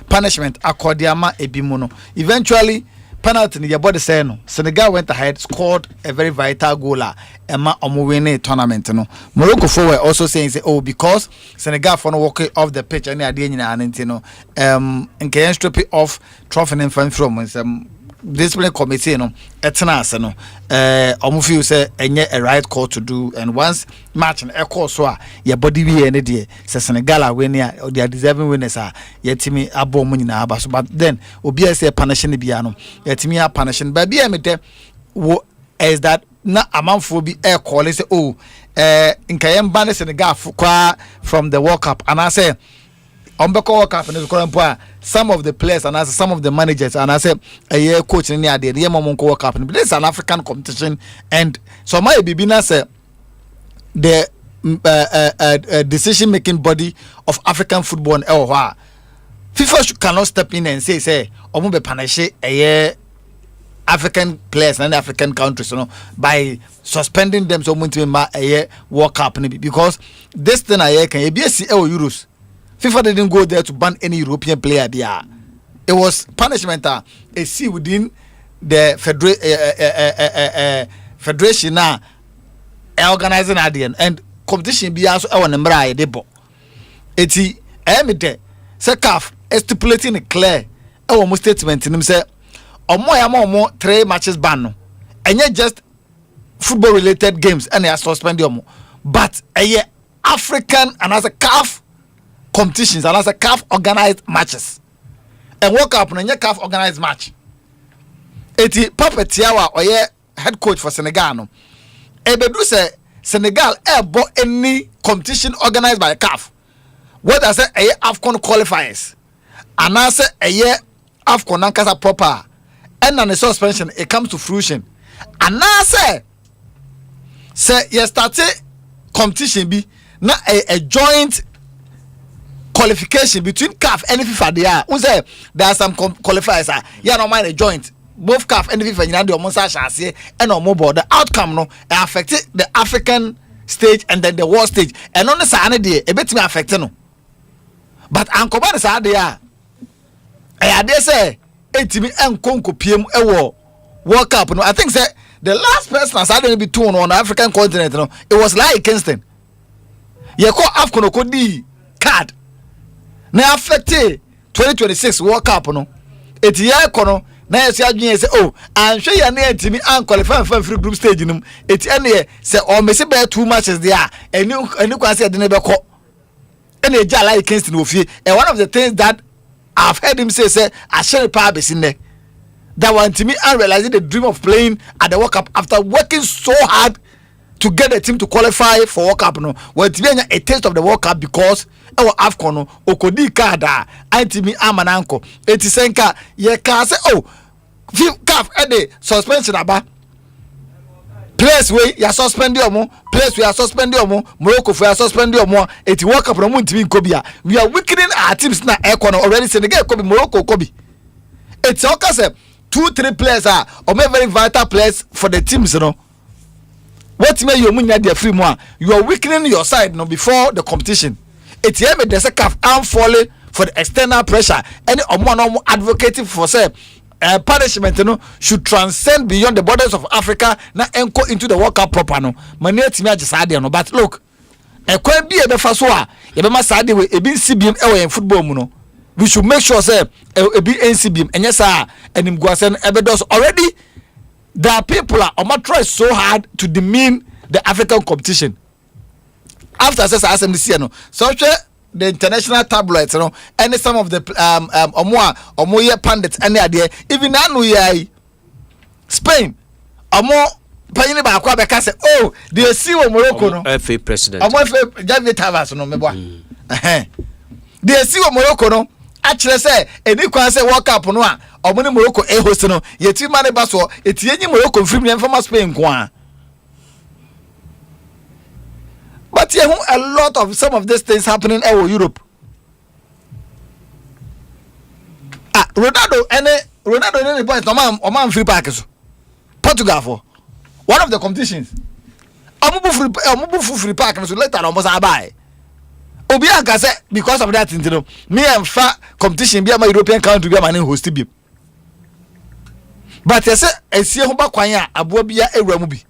punishment accordiama ebimuno. Eventually. Penalty in your body say no. Senegal went ahead, scored a very vital goal. Emma Omuwene tournament. No. Morocco forward also saying say because Senegal for no walking off the pitch any idea in and can strip it off trophy and from discipline committee etna no omu feel say enye a right call to do and once match and echo so your body we any dey say Senegal win here or they are deserving winners yetimi abo mu nyina aba so but then obi say punishing bia no yetimi a punishing but bia me dey wo is that na amanfo bi call say nkayem ban Senegal from the World Cup and I say World Cup and some of the players and some of the managers and I say a coach in the idea World Cup but this is an African competition and so my bibina say the decision making body of African football and FIFA cannot step in and say be punish African players and African countries by suspending them so much a World Cup because this thing can be Euros. FIFA didn't go there to ban any European player there. It was punishment a see within the federation now organizing at the end and competition be also our number debo. Eti emite say CAF stipulating clear our statement in him say omo 3 matches ban no. And yet just football related games and they are suspended but African and as a CAF competitions and as a CAF organized matches and World Cup and CAF organized match. Eti Papa Tiawa or head coach for Senegal no. Ebedu say Senegal bought any competition organized by CAF. What I say AFCON qualifiers and I say AFCON ankasa proper and on the suspension it comes to fruition and I say you started competition be na a joint qualification between CAF and FIFA there. Who say there are some qualifiers no mind a joint both CAF and FIFA the almost say and no more the outcome no affected the African stage and then the world stage and on the side there a bit me affected no but anko ba side there they say etimi enkonko piem ewo World Cup no I think say the last person as had be two on the African continent no it was like Kingston ye call AFCON ko di card na affected 2026 World Cup no eti ya kono na yesi adwen say anhwe ya na etimi an qualify for free group stage num eti ene say o mesi be 2 matches there eni kwa say de ne be ko ene eja like Kingston ofie and one of the things that I've heard him say I share power besin there that one to me and realizing the dream of playing at the World Cup after working so hard to get the team to qualify for World Cup no well to be a taste of the World Cup because our AFCON no okodi kada antimi amananko etisenka ye ka say CAF the suspension aba Place we ya suspend omo, place we are suspending omo, Morocco for ya suspending omo, eti work up from team Kobia. We are weakening our teams na Ecuador already Senegal Kobe Morocco Kobe. It's all cause 2-3 players are or very vital players for the teams, you know. What may you mean that free more? You are weakening your side no before the competition. It's here with the second arm falling for the external pressure. Any omo advocating for say punishment should transcend beyond the borders of Africa na enko into the World Cup proper no. Many team ajisade no, but look, ekwan bi ebe fa so a ye be ma sade we ebi CBM in football mu no. We should make sure say ebi NCBM enye sa enim guasen ebe dos already. There are people are try so hard to demean the African competition. After SMDC no, so the international tabloids, you know, and some of the omo pundits and idea even now we Spain omo payini ba akwa be ka say oh they see Morocco no FA president omo FA Javier Tavas no mebo they see Morocco no actually say eni kwan say World Cup no a omo ni Morocco host no yeti mane ba so eti enyi Morocco free me from Spain kwa. But yeah, a lot of some of these things happening in Europe. Ronaldo any points no man free pack so. Portugal for one of the competitions. Amubu free pack so later almost buy. Obi aka say because of that you know, me and fa competition be my European country be man host bi. But you say esie ho ba kwan a abo bia ewura mu bi.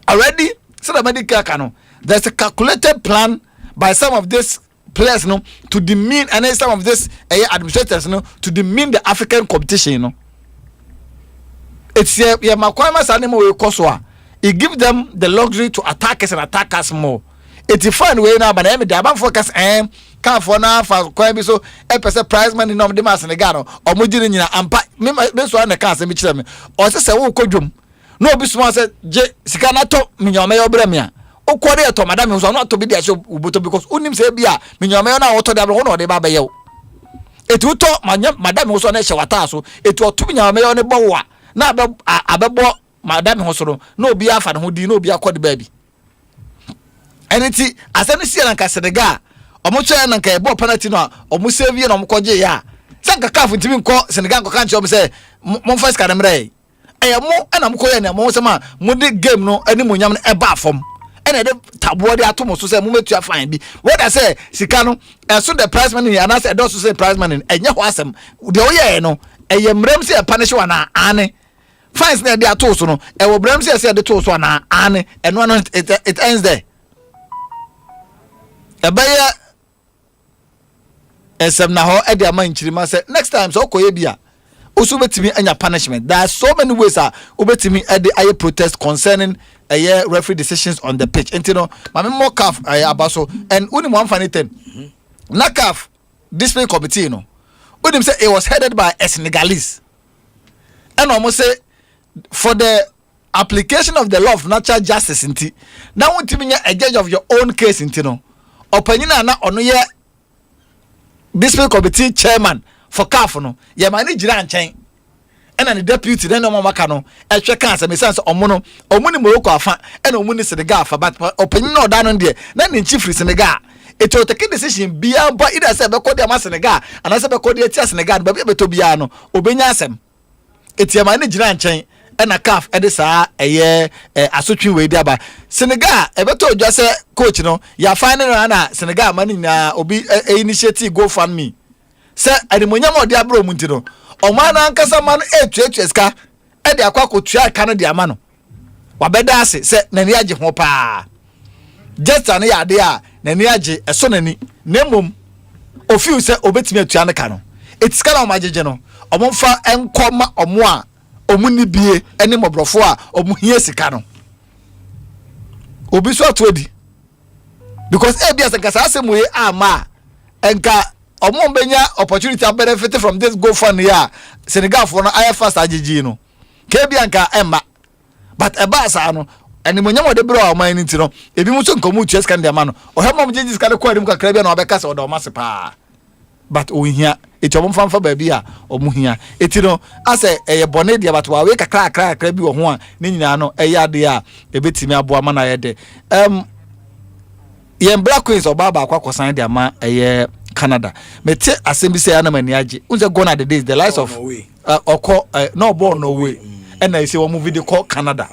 Already so the medical canon. There's a calculated plan by some of these players, you know, to demean, and then some of these administrators, you know, to demean the African competition, you know. It's it gives them the luxury to attack us and attack us more. It's a fun way now, but I mean, the focus can't for now for quite so a prize money no the mass and the gano or Mujin and this one the cast and me or say, oh, Kojum. No, this one said, Sikanato, Minyame Bremia. Okwore to madam so not to be there so uboto because unim say bia menyome na oto da bro no de ba baye etu to madam so na hwata so etu oto menyome ne bo wa na abebo madam ho so no obi afa ne ho di no obi akode ba bi eniti asane sie na ka Senegal omo che na ka e bo penalty no omo save na omo koje ya sanka kaf ntimi nko Senegal nko kan che omo say mo first ka demre mo ana mo koye na mo se ma mo de game no ani mo nyam e ba fom and the tabo de atomo so say mumetu afan bi what I say sika no so the prize money and I say do so say prize money enye ho asem de oye no eye mrem say punish wana ane fines na de ato so no e wo mrem say de to so na ane eno no it ends there e baya esem na ho e de ama nchirima say next time so koye bia also betimi anya punishment. There are so many ways ubetimi at the aye protest concerning referee decisions on the pitch. And you know, mami more CAF abaso and uni one funny thing. Na CAF discipline committee, you know, unim say it was headed by a Senegalese, and almost say for the application of the law of natural justice. Inti now want to be a judge of your own case. Inti no opinion na ono ye discipline committee chairman. For CAF no ye mani jira nchen ena the deputy den no maka no e hwe kan me sense omo ni Morocco afa ena omo ni Senegal afa but opinion no da no de na ni chief Senegal it will take decision bia but either say be ko de ma Senegal ana say be ko de tia Senegal ba be to bia no obenya asem etia mani jira nchen ena CAF e de saa eye asotwe we dia ba Senegal e be to odwa say coach no ya final na Senegal mani na obi initiative go fund me say animonyam odi abro mu ntino o man ankasa man etu eska e de akwa kotua ka no de ama no wabeda ase say nani age ho pa just an ya de a nani age eso nani nemom ofiu say obetimi atua ne ka no etiska na o majeje no o momfa enkoma omo a omu ni bie ene mobrofo a omu hie sika no obi so atodi because e bia sankasa asemu ye ama enka omo benya opportunity to benefit from this go fund here Senegal for no IFS agigi no ke bia nka emma but e ba sa no eni mo nyamo de bro o man nti no ebi mu so nkomu chess kan de ma no o he mom gigi ska de ko adim kakra bia na obeka se o do ma se pa but o hia eti omo fanfa ba bi a omo hia eti no ase eye bone dia but wa we kakra bi wo ho a ne nyina no eye ade a ebetimi aboa ma na ye de yen Black Queens obaba akwakosan dia ma eye Canada mete asembi say na mani age unze gone are the days the lives of no born no way and I say one movie they call Canada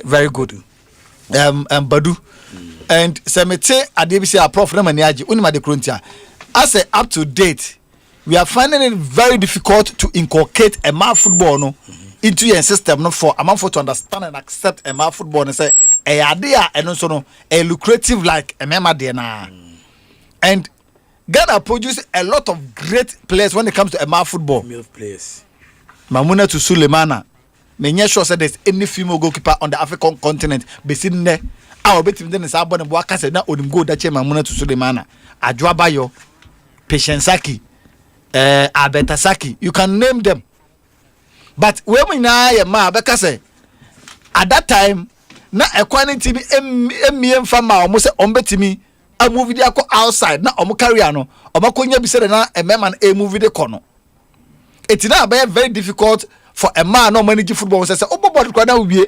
very good Badu and semete adebi say a prof na mani age unima de krontia as up to date we are finding it very difficult to inculcate a man football no into your system no for a man for to understand and accept a man football and say a idea and so no a lucrative like a mema de na and Ghana produces a lot of great players when it comes to a man football. Female players. Mamuna to Sulemana. Menye sure said there's any female goalkeeper on the African continent. Besin ne. Our betim den is abon and waka said na onim go that Mamuna to Sulemana. Adwabayo, Patiensaki, Abetasaki. You can name them. But when we na ma beka say at that time na equality bi emiem fama o mo say ombetimi a movie dey go outside na omo carry no omo konya bi say na a man a movie dey kono it na be very difficult for a man no manage football say obobo kwa na wie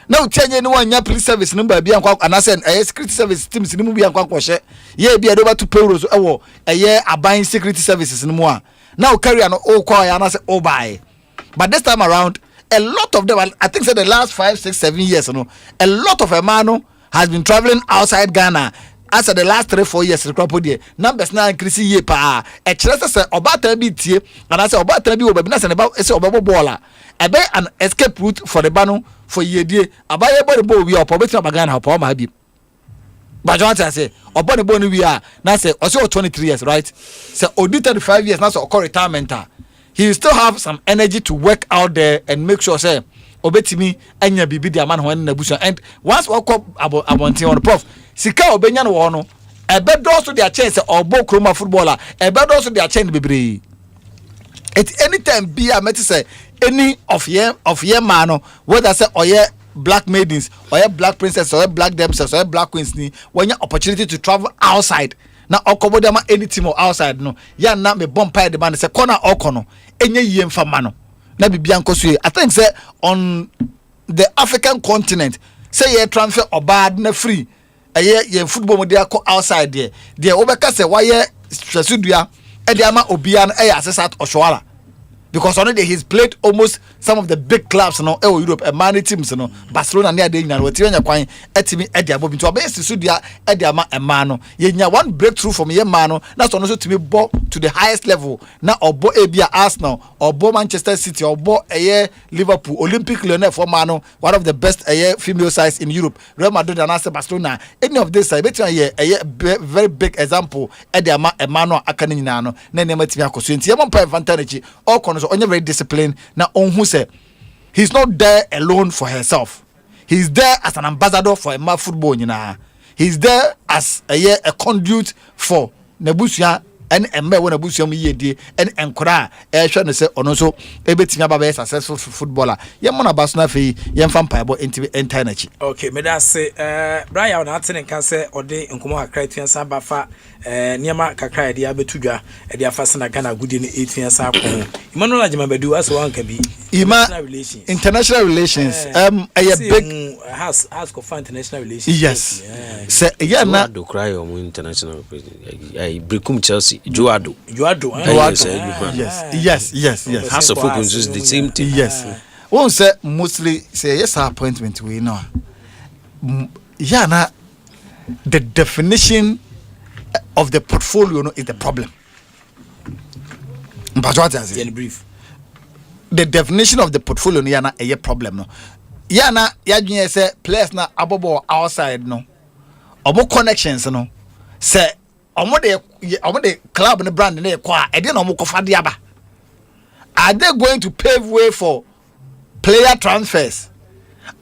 na utianye ni wanya police service no ba bia nkwa ana say security service teams ni mu bia nkwa kwhye ye bia do ba to payroll so ewo aban security services ni mu a na o carry no o kwa ya na say o buy. But this time around, a lot of them, I think, the last 5, 6, 7 years, a lot of Emano has been traveling outside Ghana. As the last 3, 4 years, numbers now increasing year pa. A chance say about TBT, and I say about TB will be nothing about a baller. I buy an escape route for the Bano for year day. I buy a body boy we are probably not Ghana, how poor maybe. But I say, or Bonnie Bonnie we are now say also 23 years, right? So, or 35 years now, so call retirement. He still have some energy to work out there and make sure say obetimi anya bibi dia man when nabusa and once we come about on Prof sika obenya no no ebe do so their chance obo kroma footballer ebe do so their chance bebre at any time be a met say any of ye man no whether say oye black maidens or black princess or black damsels or black queens ni when your opportunity to travel outside na okobo dem any team outside no ya na me bompa de man say corner okono enye yie mfama no na bibia nkoso I think say on the African continent say ye transfer obad na free ye football mo dey outside there obeka say why swasudua e dey ama obia no access at Oshoala because already he's played almost some of the big clubs no Europe and many teams no Barcelona near dey nyana wati nya kwan etimi e dey abo bintu obesi sudua e dey ama ema no ye nya one breakthrough from ye man no na so no so timi bo to the highest level na obo ebia Arsenal obo Manchester City obo Liverpool Olympic Lyon for man no one of the best female sides in Europe Real Madrid and Barcelona any of this beti very big example e dey ama ema no aka nyina no na ne matimi akoso nti ye mo pa advantage all so only very disciplined now on who say he's not there alone for herself. He's there as an ambassador for a football, you know. He's there as a conduit for Nebusia and when Nebusia ye and enkora trying to say on also ebetimi aba successful footballer. Ye mona basuna fe ye mfa mpaibo enti. Okay, me da say Brian na atene kan say ode nkomo kakra tuansa bafa niema kakra de abetudwa de afase na Ghana gudi ni etuansa akon. Emmanuel Ajima Badu as one can be international relations big has for international relations. Yes. Say yeah na do cry on international Brekum Chelsea Joado. Yes. House of Folk is the same thing. Yes. One say mostly say yes appointment we know. Yeah na the definition of the portfolio is the problem. In brief. The definition of the portfolio yana a problem no. Yana yadwin say players na abobo outside no. Omo connections no. Say omo de club and brand na ekwa e dey na omo kofa de aba. Are they going to pave way for player transfers?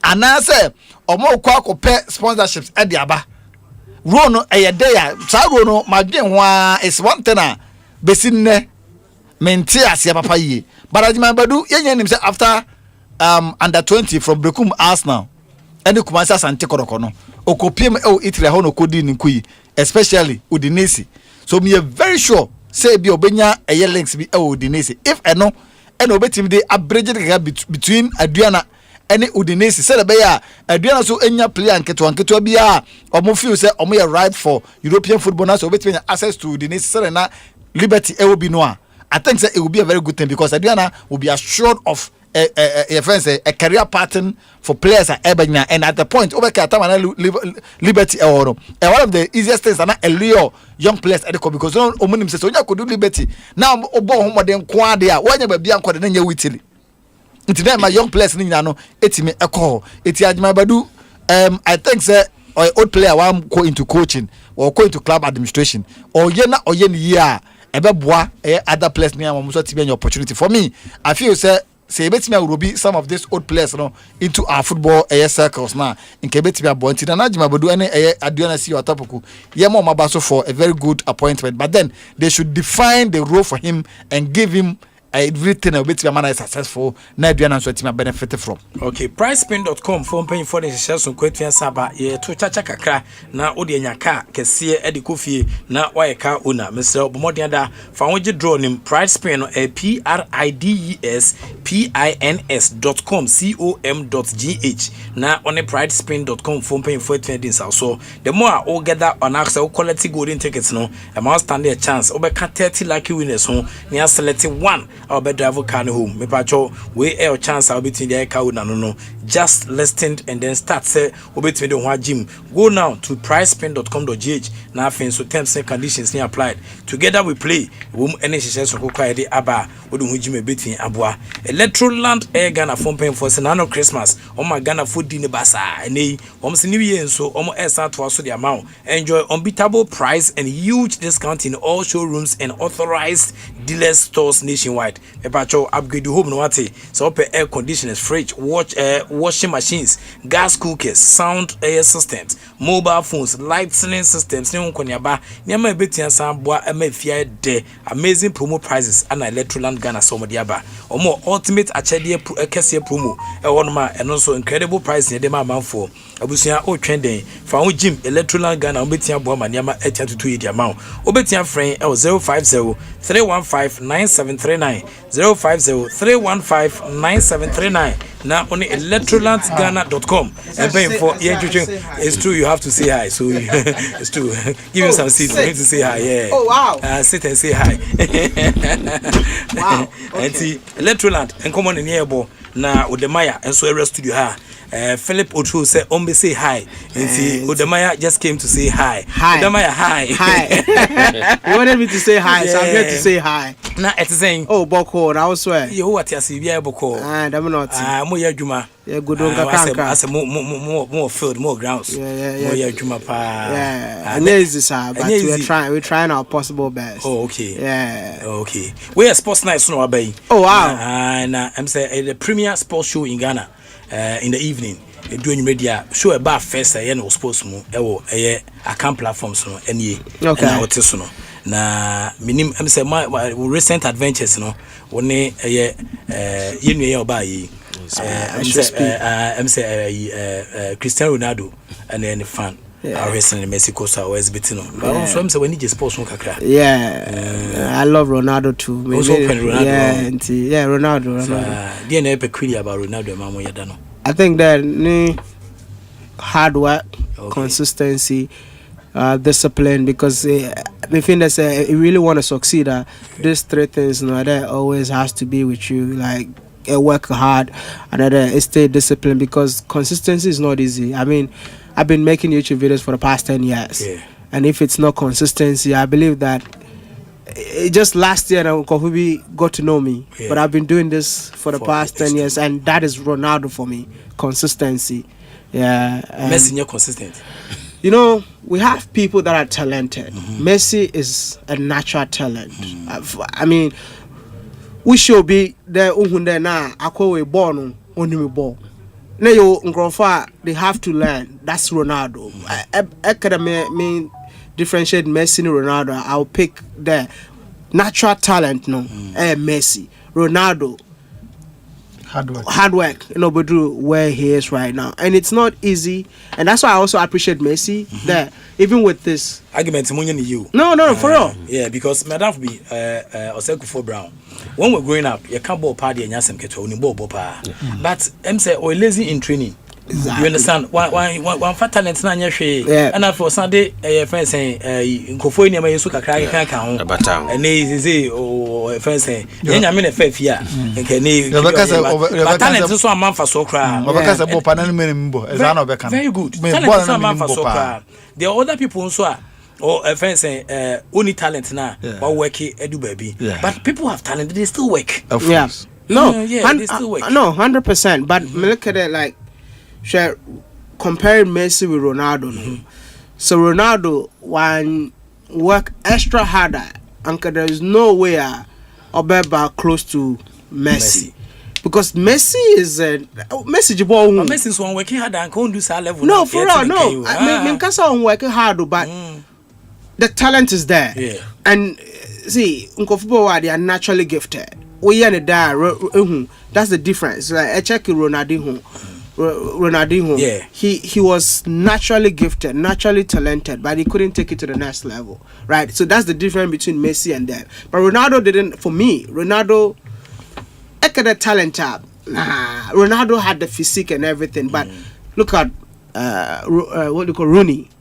And I say omo kwa ko pay sponsorships e de aba. Ro no e dey ya sa ro no madwen ho is one thing besin ne menti asia papa yi. But Ajima Badu yenye nim say after under 20 from Brekum Arsenal and Kumasa Sante Korokono okopiem Italy ho no kodi ni kuyi especially Udinese. So me very sure say bi obenya eye links bi e Udinese if eno obetim dey average the gap between Adriana and Udinese say be ya Adriana so enya player nketo bia omo feel say omo ye right for European football now so obetim access to Udinese say na Liberty e will be no. I think that it will be a very good thing because Adriana will be assured of a career pattern for players at Ebanya, and at the point over Liberty or one of the easiest things are not a Leo young players at the club because no Omunim says Sonia could do Liberty now Obo Homo Quadia when you be unquoted in your witty. It's not my young players in Yano, it's me a call. It's my Badu. I think that or old player want go into coaching or go into club administration or yena or yen Ebeboa other players near Momuso to be an opportunity for me. I feel say Betimia will be some of these old players into our football circles now. In Kebetimia Bonti, and Najima Bodu and Adriana see or Tapuku. Yemo Mabaso for a very good appointment, but then they should define the role for him and give him everything a bit man is successful. Adriana so team benefit from. Okay, pricespin.com phone paying for the shares on Quetian Saba, ye to chacha kakra, na odi nyaka kese edi kofie na wayeka una Mr. Bomodianda fa draw nim pricespin PRIDESPINS.com na on pridespin.com phone paying for $20 so the more all gather on access quality golden tickets no a must stand a chance over 30 lucky winners home near selecting one I'll be driver can home. Me pacho we a chance I'll be to the car no. Just listen and then start say obetime the gym. Go now to pricespin.com.gh. Now so terms and conditions ni applied. Together we play. Wom any shares so kwa de aba odu gym between abua. Electroland air Ghana phone paying for Senano Christmas. My Ghana food dinner basa and se new year so air start to also the amount. Enjoy unbeatable price and huge discount in all showrooms and authorized dealers stores nationwide. Epacho upgrade the home no wate. So air conditioners, fridge, washing machines, gas cookers, sound air systems, mobile phones, lighting systems. Ne unkonyaba. Nyama ebetian samboa emefia de amazing promo prices and Electroland Ghana somodiaba. Omo ultimate achede ekese promo. E wonma and also incredible price ne dem amount for. Abusia o trending. Fa o gym Electroland Ghana obetian boa ma nyama etia tutu ye di amount. Obetian friend 050 315 9739 050-315-9739 now on electrolandghana.com and paying for it's true you have to say hi so it's true give him some seats for him to say hi oh wow sit and say hi wow okay. And see Electroland and come on in here na Udemaya and so area studio ha Philip Ocho said ombe say hi and see Udemaya just came to say hi Udemaya hi you wanted me to say hi so I'm here to say hi na it's saying oh boko I swear you what you see bia boko I'm not mo ya djuma yeah good on kanka as more field more grounds mo ya djuma pa yeah and easy sir but we're trying our possible best oh okay yeah okay we are Sportsnite so no abai oh wow and I'm say the premier sports show in Ghana in the evening doing media show about first no sports mu e account platforms no ene okay na what so no na minim am say my recent adventures no woni yenu ye oba yi am say Cristiano Ronaldo and any fan I wrestling in Mexico so always beating no but so am say when you sports no kakra I love Ronaldo too also Ronaldo Ronaldo dia na peculiar about Ronaldo mamo yada no I think that hard work consistency discipline because the thing that you really want to succeed these three things that always has to be with you like work hard and stay disciplined because consistency is not easy. I mean I've been making YouTube videos for the past 10 years and if it's not consistency I believe that just last year Kofubi got to know me but I've been doing this for the past 10 years and that is Ronaldo for me consistency Messi consistent. You know, we have people that are talented. Messi is a natural talent. I mean, we should be there. Na akwe born only ball. Na yo ngronfa they have to learn. That's Ronaldo. I mean differentiate Messi and Ronaldo. I'll pick the natural talent. No, Messi, Ronaldo. hard work, Bedru, where he is right now, and it's not easy, and that's why I also appreciate Messi that even with this argument, you no for real, yeah, because Madam be Oseko Brown. When we're growing up, you can't ball party and yasem keto ni ball pa. But I'm say or lazy in training. Exactly. You understand? One fat talent na nyehwe. And for Sunday, friend saying nkofo ni ma yesu kakra kan kan ho. And say oh friend saying nya me na fa fia. Nke ni talent so am fa so kra. Obeka say ball pa na me mbo. Ezana obeka. Very good. Talent so am fa so kra. There are other people so or a friend saying only talent now but work edu baby. But people have talent, they still work. They still work. No, 100%. But look at it like comparing Messi with Ronaldo. So Ronaldo one work extra harder, and there is no way or close to Messi. Because Messi is Messi Jibon. Messi is one working hard and can't do that level. No, for real, no. I mean, because I'm working hard, but the talent is there. Yeah. And see, Unko they are naturally gifted. We are there. That's the difference. Like I check Ronaldinho. Yeah. He was naturally gifted, naturally talented, but he couldn't take it to the next level. Right? So that's the difference between Messi and them. But Ronaldo didn't. For me, Ronaldo. I got the talent up. Ronaldo had the physique and everything, but look at what you call Rooney.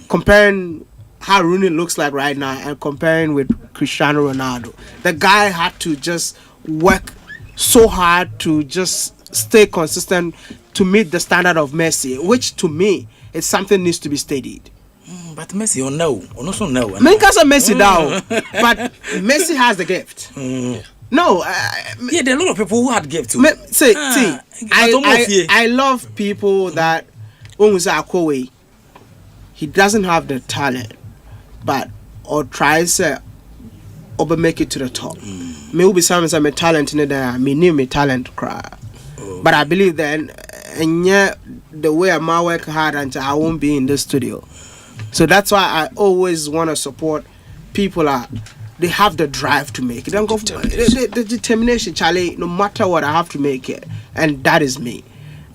Comparing how Rooney looks like right now and comparing with Cristiano Ronaldo, the guy had to just work so hard to just stay consistent to meet the standard of Messi, which to me is something needs to be studied. But Messi, no. Because Messi down, but Messi has the gift. No, yeah, there are a lot of people who had gift too. I love people that he doesn't have the talent, but or tries to make it to the top. Me will be some talent in there. Me name me talent cry, but I believe then and yeah, the way I work hard until I won't be in the studio. So that's why I always want to support people they have the drive to make it. Don't go the determination, Charlie. No matter what, I have to make it, and that is me.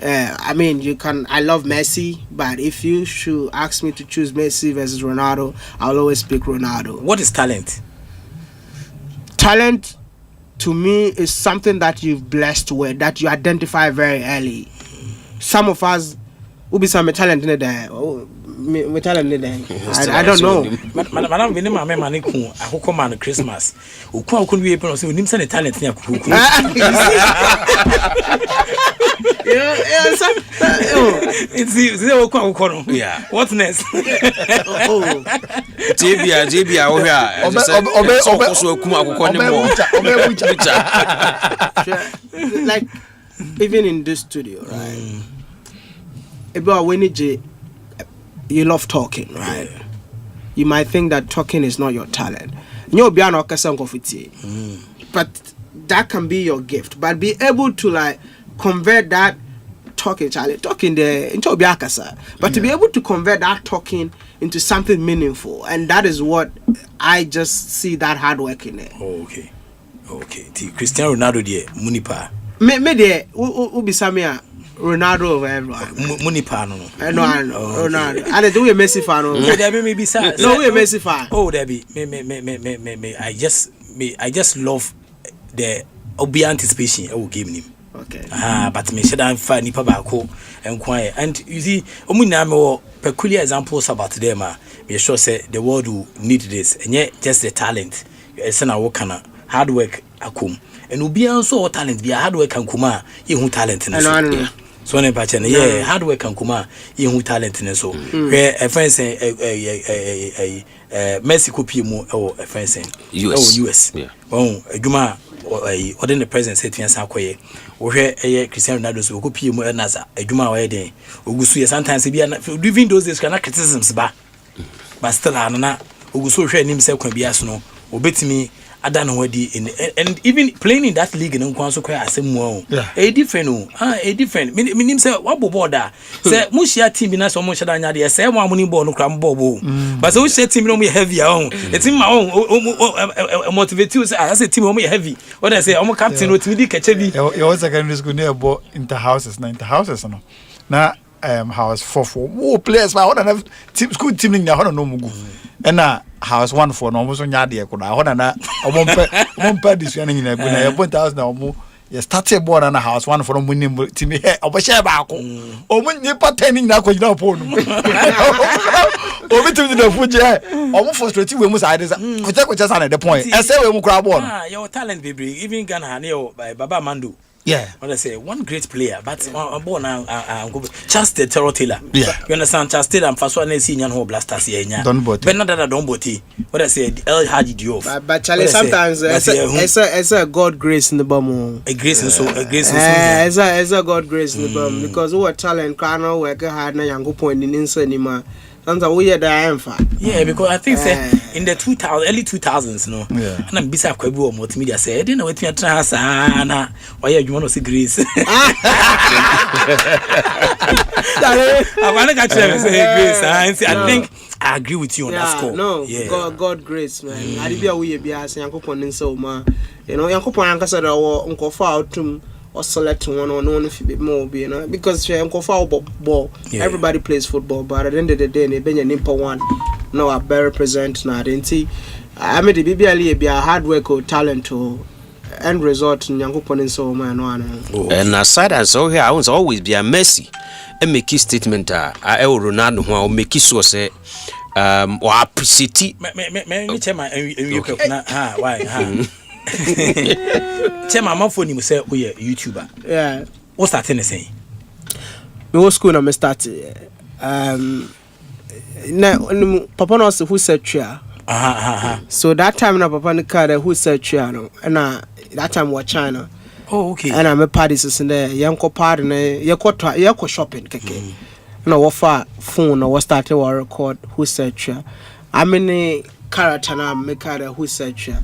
I mean, I love Messi, but if you should ask me to choose Messi versus Ronaldo, I'll always pick Ronaldo. What is talent? Talent, to me, is something that you've blessed with, that you identify very early. Some of us will be some talent in there. I don't know. Madam, we never money cool. I hope come on Christmas. Who could be able to say we need some talent near Kuku. Yeah. What's next? Like even in this studio, right? About when you love talking, right? Yeah. You might think that talking is not your talent. But that can be your gift. But be able to like convert that talking there into biakasa. But to be able to convert that talking into something meaningful, and that is what I just see that hard work in it. Okay. Cristiano Ronaldo there, Munipa. Me there, ubi Samia. Ronaldo over everyone. Munipa no. No, Ronaldo. I do a Messi fan. No, there be maybe sir. No, we a Messi fan. Oh, there be. Me. I just love the obi anticipation I will give him. Okay. But me should find nipa baako and quiet. And you see, omuna me peculiar examples about them. Me sure say the world will need this, and yet just the talent. It's na work na hard work akum. And obi also talent be hard work and kuma you talent na. So ne pache yeah, hard work and kuma you talent in so where a friend say Mexico piemo or a friend say US oh aduma or then the president said fiansa koye where Cristiano Ronaldo so go piemo naza aduma wa den ogusu sometimes be even those days kana criticisms but still na ogusu hwe nim say kwa biaso no obetimi Adana wedi in and even playing in that league no kwan so kwai asem mu a different a different minim say what border say mu share team na so mu share anya de say mu amuni ball no kra mball but say we share team no mu heavy on the team ma on motivate you say as a team mu heavy what I say am captain no team di keche bi your secondary school near bo inter houses no na house 4 players ma hold team school team ni na hold no mugu and house 1 for no so nya de ko na hold na omompa disu na nyina gu na ye 1000 na omo ye started board na house 1 for no munim team he oboshe ba ko omo nipa 10 na ko nyina po no obi team na fuje omo frustrate we mu side ko cha na the point e say we mu kra board your talent baby even Ghana na Baba Mando. Yeah, what I say, one great player, but I'm born Charles Taylor. Yeah, you understand? Charles Taylor, I'm first one senior who blasters here. Don't bot. But not that I don't boti. What I say, El Haji Diouf. But Charlie, sometimes it's a God grace in the bum. A grace and so a grace. It's a God grace in the bum because who are talent, Kano, work hard, na yango point in cinema. Sometimes we are the yeah, because I think in the early 2000s, no. Yeah. And I'm busy at Kwebu multimedia. Say, I didn't know what you're trying to say. Why you want to see Greece? I want to catch them and say Greece. I think I agree with you on that score. No, yeah. God grace, man. I did be away be as Yankopon so man. You know, Yankopon Anka said uncle out to or select one or no if bit more, you know, because ball. Everybody plays football, but at the end of the day, they been an impo one. No, I better represent now. Didn't see. I mean, the BBLE be a hard work or talent to end result in Yankopon so man one. And aside and so here, I was always be a messy and make his statement. I Ronaldo who make his so say or appreciate. Me tell my why Tell my mom phone you say we are YouTuber. Yeah. What's that thing saying? Me was school na me start na papa no say who said chia. So that time na papa no card who said chia no. And that time was China. Oh okay. And I'm a parties in there. Yanko party na yako shopping keke. Na wofa phone na was started to record who said chia. I mean character na me card who said chia.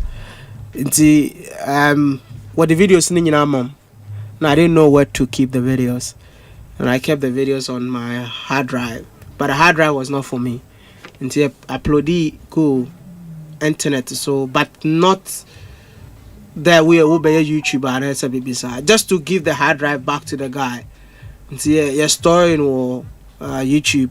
What the videos in mom. Now I didn't know where to keep the videos, and I kept the videos on my hard drive. But the hard drive was not for me. Until I uploaded go internet, so but not that we will be a YouTuber and it's a BBC. Just to give the hard drive back to the guy. Until your story in YouTube.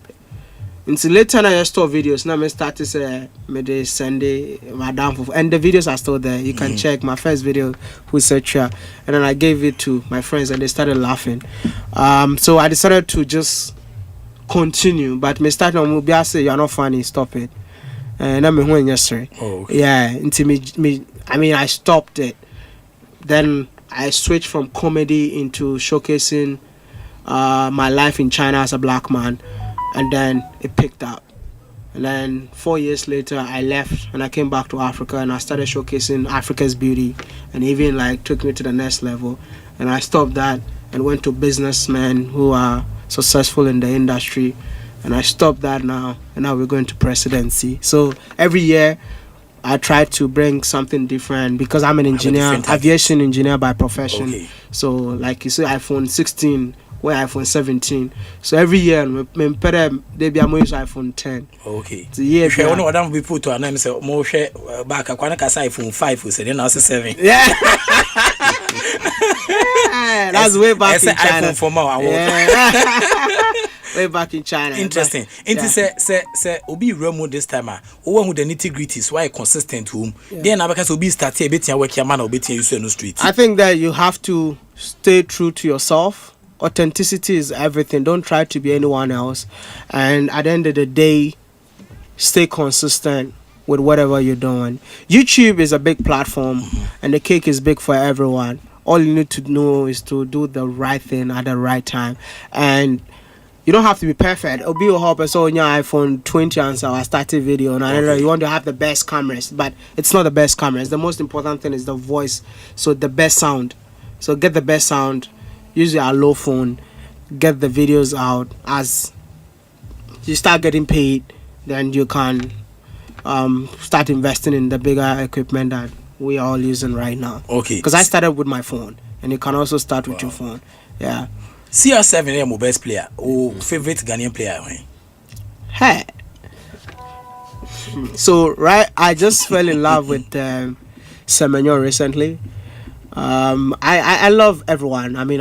Until later I store videos. Now I started say me Sunday madam and the videos are still there. You can check my first video who said and then I gave it to my friends and they started laughing. So I decided to just continue, but me start on movie I say you're not funny, stop it. And I'm going yesterday. Oh, okay. Yeah, until I stopped it. Then I switched from comedy into showcasing my life in China as a black man. And then it picked up. And then 4 years later, I left and I came back to Africa and I started showcasing Africa's beauty and even like took me to the next level. And I stopped that and went to businessmen who are successful in the industry. And I stopped that now. And now we're going to presidency. So every year, I try to bring something different because I'm an engineer, aviation engineer by profession. Okay. So like you say, iPhone 16. Where iPhone 17. So every year, they be use iPhone 10. Okay. The year. I know what we put to an name. So more share back. I can't say iPhone 5. We said then I say 7. Yeah. That's way back in China. iPhone for more. Way back in China. Interesting. It is say obi remo this time. Who the nitty gritties? Why consistent home? Then I because obi start here beting work your man or beting you on the street. I think that you have to stay true to yourself. Authenticity is everything. Don't try to be anyone else. And at the end of the day, stay consistent with whatever you're doing. YouTube is a big platform and the cake is big for everyone. All you need to know is to do the right thing at the right time. And you don't have to be perfect. It'll be a hope I saw on your iPhone 20 and so I started video and you want to have the best cameras, but it's not the best cameras. The most important thing is the voice. So the best sound. So get the best sound. Use your low phone, get the videos out. As you start getting paid, then you can start investing in the bigger equipment that we are all using right now. Okay. Because I started with my phone, and you can also start with your phone. Yeah. CR7 is my best player. Or favorite Ghanaian player? Hey. So right, I just fell in love with Semenyo recently. I love everyone. I mean,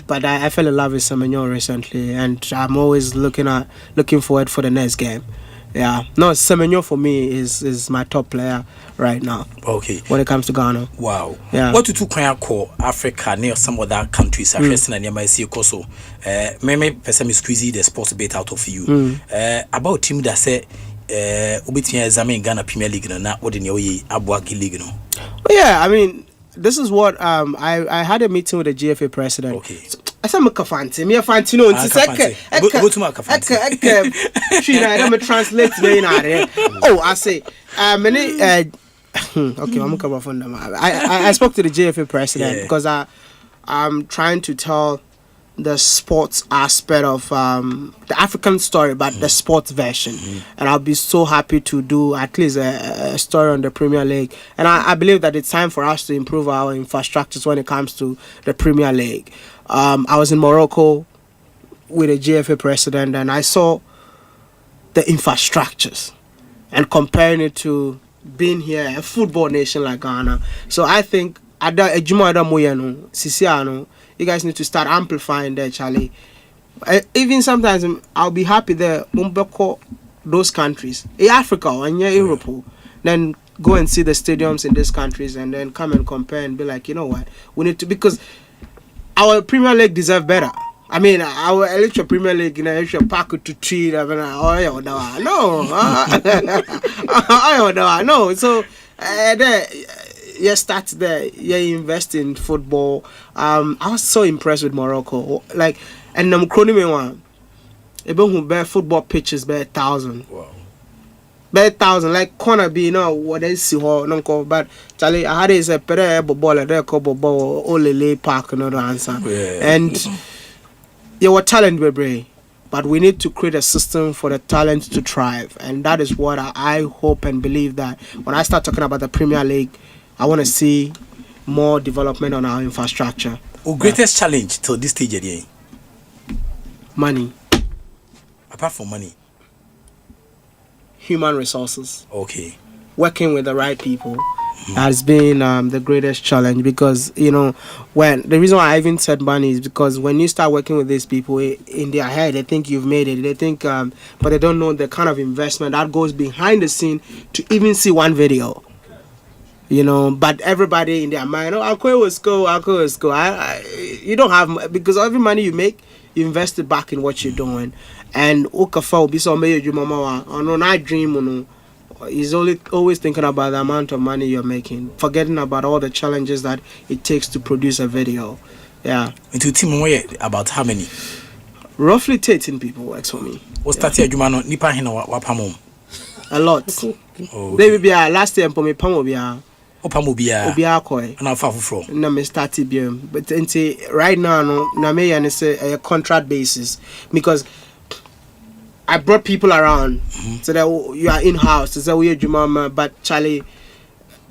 but I fell in love with Semenyo recently, and I'm always looking forward for the next game. Yeah, no, Semenyo for me is my top player right now. Okay. When it comes to Ghana. Wow. Yeah. What you can call Africa near some other countries? And nearby see also. Maybe person is squeezing the sports bait out of you. About team that say. Ubitia examine Ghana Premier League na what in your Abuaki League no. Yeah, I mean, this is what I had a meeting with the GFA president. Okay. So, I said Makafanti, me Fanti no nti go to Makafanti. I don't translate me na. Oh, I say many okay, I'm coming from them. I spoke to the GFA president because I'm trying to tell the sports aspect of the African story, but the sports version. And I'll be so happy to do at least a story on the Premier League. And I believe that it's time for us to improve our infrastructures when it comes to the Premier League. I was in Morocco with the GFA president, and I saw the infrastructures and comparing it to being here, a football nation like Ghana. So I think you guys need to start amplifying there, Charlie. Even sometimes I'll be happy there, those countries, in Africa and Europe, then go and see the stadiums in these countries and then come and compare and be like, you know what, we need to, because our Premier League deserve better. I mean, our electoral Premier League, electoral pack to treat. No. So there. Start there. Invest in football. I was so impressed with Morocco. Like, and I'm chroning one. Even who bear football pitches bear 1,000. Wow. Bear 1,000. Like corner be what they see but Charlie, I had is a pere ball there ball Olele Park another answer. And your talent we bring. But we need to create a system for the talent to thrive. And that is what I hope and believe that when I start talking about the Premier League, I want to see more development on our infrastructure. Greatest challenge till this stage again? Money. Apart from money? Human resources. Okay. Working with the right people has been the greatest challenge because, when the reason why I even said money is because when you start working with these people in their head, they think you've made it. They think, but they don't know the kind of investment that goes behind the scene to even see one video. But everybody in their mind, I'll go. You don't have, because every money you make, you invest it back in what you're doing. And Okafa will be so major, mama. I dream, he's always thinking about the amount of money you're making, forgetting about all the challenges that it takes to produce a video. Yeah. Into team about how many? Roughly 13 people works for me. What's that? Nipa hina wapamom. A lot. They be last year for me pamo Obia koi. And how far from? No, me started bien. But right now, na me and it's a contract basis because I brought people around so that you are in house. So we are but Charlie,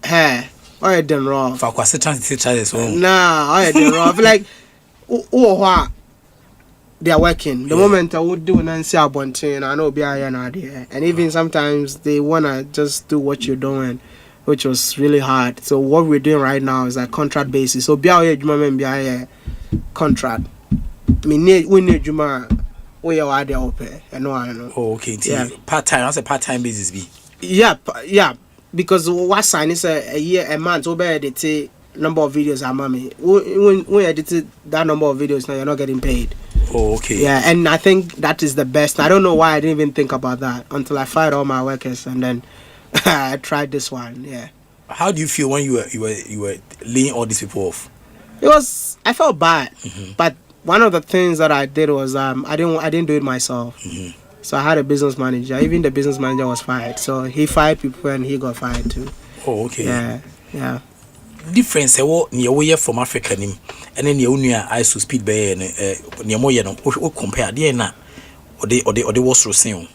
hey, I done wrong. For quite a chance to try this one. Nah, I done wrong. I feel like they are working. The moment I would do and see a bunting, I know be there. And even sometimes they wanna just do what you're doing, which was really hard. So what we're doing right now is a contract basis. So be a contract. We need Juma. We are there open. I know. Oh, okay. Yeah. Part time. That's a part time basis. Be. Yeah. Because what sign is a year, a month. Over they say number of videos. Mommy. When we edited that number of videos, now you're not getting paid. Oh, okay. Yeah, and I think that is the best. I don't know why I didn't even think about that until I fired all my workers and then I tried this one. Yeah. How do you feel when you were laying all these people off? I felt bad, but one of the things that I did was I didn't do it myself. So I had a business manager. Even the business manager was fired. So he fired people and he got fired too. Oh, okay. Yeah. Difference near way from Africa and then near I so speed by near more compare the na or they was saying.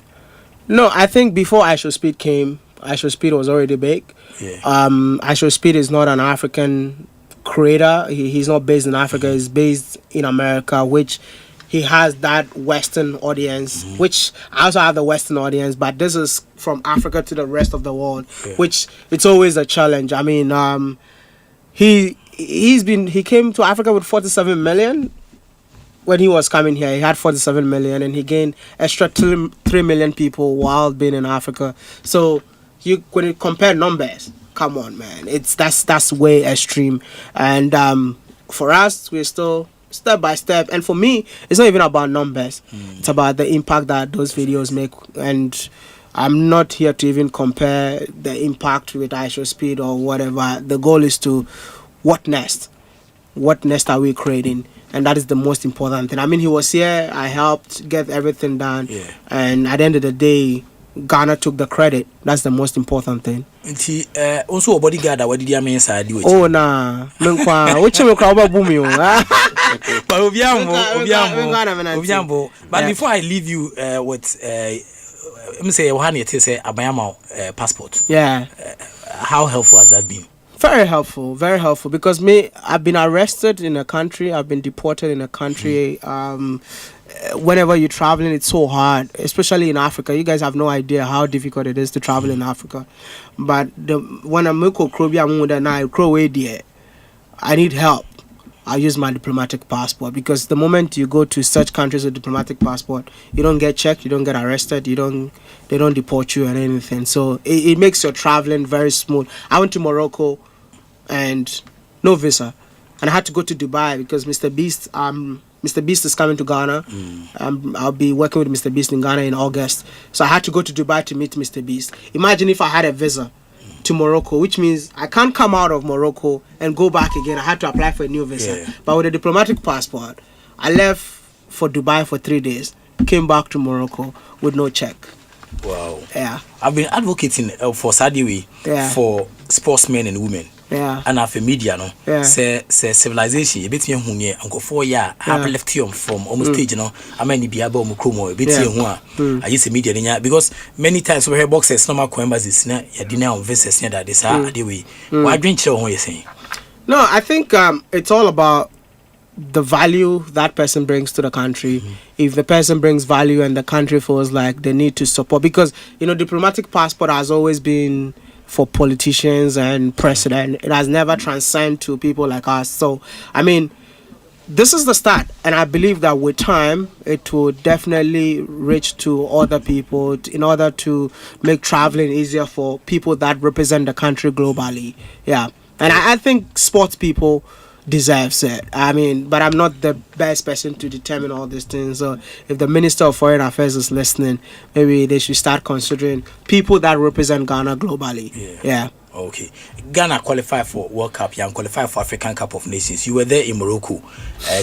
No, I think before I Should Speed came, Aisho Speed was already big. Yeah. Aisho Speed is not an African creator. He's not based in Africa. He's based in America, which he has that Western audience, which I also have the Western audience, but this is from Africa to the rest of the world, which it's always a challenge. I mean, he came to Africa with 47 million. When he was coming here, he had 47 million, and he gained extra 3 million people while being in Africa. So when you compare numbers, come on, man, that's way extreme. And for us, we're still step by step. And for me, it's not even about numbers. It's about the impact that those videos make. And I'm not here to even compare the impact with Aisho Speed or whatever. The goal is to what next? What next are we creating? And that is the most important thing. I mean, he was here. I helped get everything done. Yeah. And at the end of the day, Ghana took the credit. That's the most important thing. Also, a bodyguard, what did you mean? Oh, nah. Which you crowd boom you? But before I leave you with, let me say, Abayama passport. Yeah. How helpful has that been? Very helpful, because I've been arrested in a country, I've been deported in a country. Whenever you're traveling, it's so hard, especially in Africa. You guys have no idea how difficult it is to travel in Africa. But when I'm I need help. I use my diplomatic passport, because the moment you go to such countries with diplomatic passport, you don't get checked, you don't get arrested, they don't deport you or anything. So it makes your traveling very smooth. I went to Morocco and no visa, and I had to go to Dubai because Mr. Beast is coming to Ghana. I'll be working with Mr. Beast in Ghana in August, so I had to go to Dubai to meet Mr. Beast. Imagine if I had a visa to Morocco, which means I can't come out of Morocco and go back again. I had to apply for a new visa. Yeah. But with a diplomatic passport, I left for Dubai for 3 days, came back to Morocco with no check. Wow. Yeah. I've been advocating for Sadiwi for sportsmen and women. Yeah. And after media, no. Yeah. Say civilization. You bet me hunye. Uncle 4 years. Have left you from almost stage, you know. I mean, be able to come. Bet you hua. I use the media niya because many times we hear boxers no more embassies na ya dinner on visits na that this way. Why drink you what you saying? No, I think it's all about the value that person brings to the country. If the person brings value and the country feels like they need to support, because diplomatic passport has always been for politicians and president. It has never transcended to people like us. So, I mean, this is the start, and I believe that with time, it will definitely reach to other people in order to make traveling easier for people that represent the country globally. Yeah, and I think sports people deserves it. I mean, but I'm not the best person to determine all these things. So if the Minister of Foreign Affairs is listening, maybe they should start considering people that represent Ghana globally. Yeah. Okay. Ghana qualified for World Cup, and qualified for African Cup of Nations. You were there in Morocco.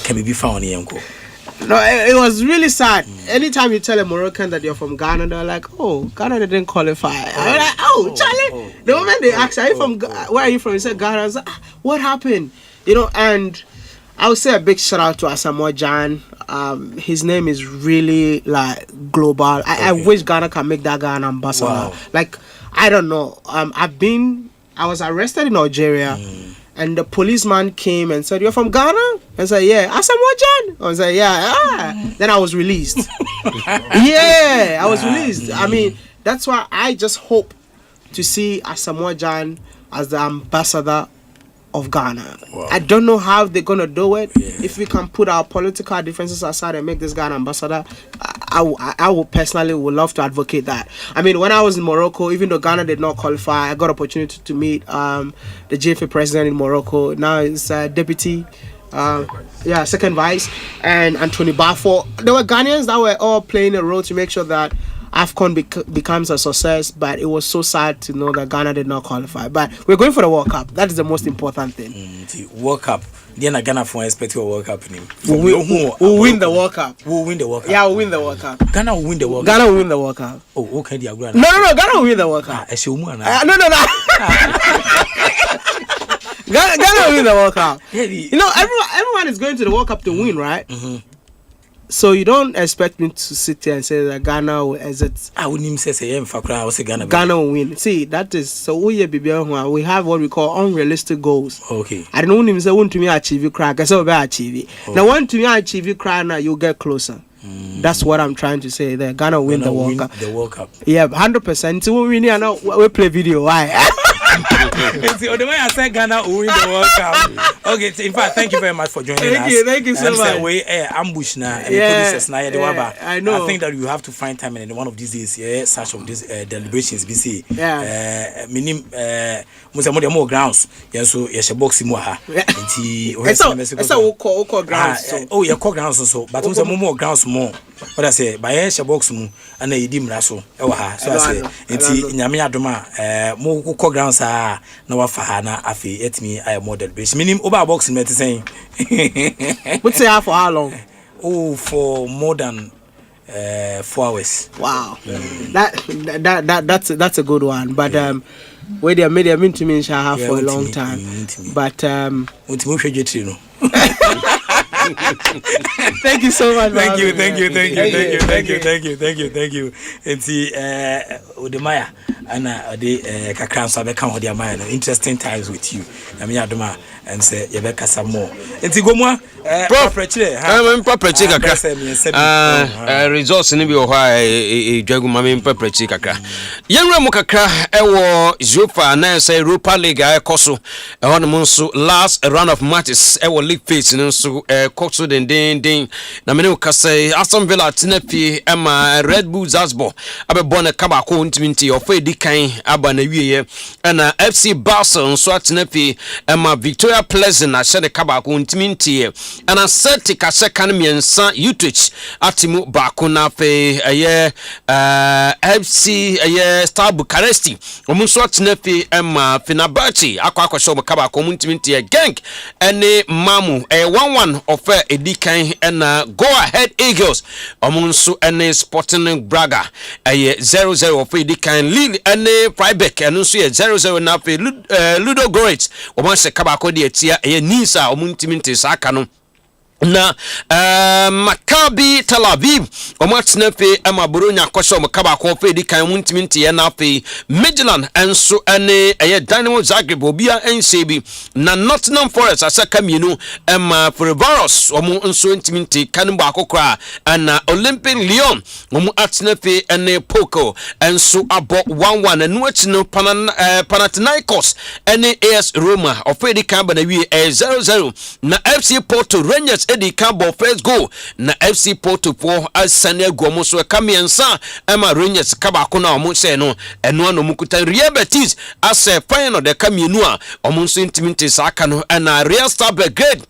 Can we be found here? No, it was really sad. Anytime you tell a Moroccan that you're from Ghana, they're like, "Oh, Ghana didn't qualify." I'm like, "Oh, Charlie." The moment they ask, "Are you from? Where are you from?" You said Ghana. I was like, "What happened?" And I would say a big shout out to Asamoah Gyan. His name is really like global. I wish Ghana can make that Ghana ambassador. Wow. Like, I don't know. I was arrested in Algeria, and the policeman came and said, "You're from Ghana?" I said, "Yeah." Asamoah Gyan. I was like, "Yeah." Then I was released. I was released. I mean, that's why I just hope to see Asamoah Gyan as the ambassador of Ghana. Wow. I don't know how they're gonna do it. If we can put our political differences aside and make this Ghana ambassador, I would personally love to advocate that. I mean, when I was in Morocco, even though Ghana did not qualify, I got opportunity to meet the GFA president in Morocco. Now it's deputy, second vice, and Anthony Bafo. There were Ghanaians that were all playing a role to make sure that AFCON becomes a success, but it was so sad to know that Ghana did not qualify. But we're going for the World Cup. That is the most important thing. World Cup. Then Ghana for expect your World Cup. We'll win the World Cup. We'll win the World Cup. Yeah, we'll win the World Cup. Ghana will win the World Cup. Ghana will win the World Cup. Oh, okay. No, Ghana will win the World Cup. No. Ghana will win the World Cup. Everyone is going to the World Cup to win, right? So you don't expect me to sit here and say that Ghana will exit. I wouldn't even say Ghana. Ghana will win. See, that is so we have what we call unrealistic goals. Okay. I don't even say want to me achieve crack. I say achieve. Now want to me achieve crack now you get closer. That's what I'm trying to say. That Ghana will win the World Cup. The World Cup. Yeah, 100%. So we win now. We play video. Why? See, the way I said Ghana will win the World Cup. Okay, in fact, thank you very much for joining us. Thank you so much. We ambush now. I know. I think that you have to find time in one of these days. Such of these deliberations. BC. More grounds. So yes, boxing more. It's a grounds. Oh, you call grounds also, but also more grounds more. What I say, by a box and a dim rasso. So I say, it's Yamia Doma, more call grounds are no Fahana, Afi, et me, I am more deliberation. Meaning, over boxing medicine. What's it for how long? Oh, for more than 4 hours. Wow, that's a good one. But where they made a mean to me shall have for a long time. But thank you so much. Thank you. And see, Udemaya, and the Kakran Sabeka Hodiamaya, interesting times with you. Adoma, and say, Yabeka some more. And see, Gomwa, Prof, I'm Papa Chica, results in the Ohio, Jagumam Papa Chica. Young Ramokaka, Ewo, Zupa, and say Rupa Liga, Koso, on the Monsu, last round of matches, Ewo League face, and so Coxwood and Ding, Namino Kase, Aston Villa, Tinepi, Emma, Red Bull Zasbo, Ababona Kabako, Intiminti, or Freddy Kane, Abanawi, and FC Barcelona, Swatinepi, Emma Victoria Pleasant, I said the Kabako, Intiminti, and a Celtic, a second me and San Utrecht, Atimu Bakuna, a year, FC, a year, Star Bucharesti, Omuswatinepi, Emma Finabachi, Aqua Show Kabako, Intiminti, a gang, and a Mamu, a 1-1 of a decay and go ahead Eagles Omunsu and a Sporting Braga a 0-0 of a decay Lille and a Freiburg and also 0-0 na Ludo Goretz Omanse Kabako de Tia a Nisa Omuntiminti Sakano na Maccabi Tel Aviv Omatsnefe Emma Burunya Kwasho Makabako Fe di kan muntiminti ya na fe Midland enso ene Dynamo Zagreb obia ensebi na Nottingham Forest asaka mienu Emma Ferencvaros omu enso intiminti kan ba akokra na Olympic Lyon omu atnefe ene Poco enso abo 1-1 enu achino Panathinaikos ene AS Roma ofe di kan ba na wie 0-0 na FC Porto Rangers Eddie Campbell first goal na FC Porto for Asane Gomo so kamiensa Emma Rangers kabako na omo se no eno no mukuta Real Betis as a final de kamienu a omo so intimate saka no na Real Star Belgrade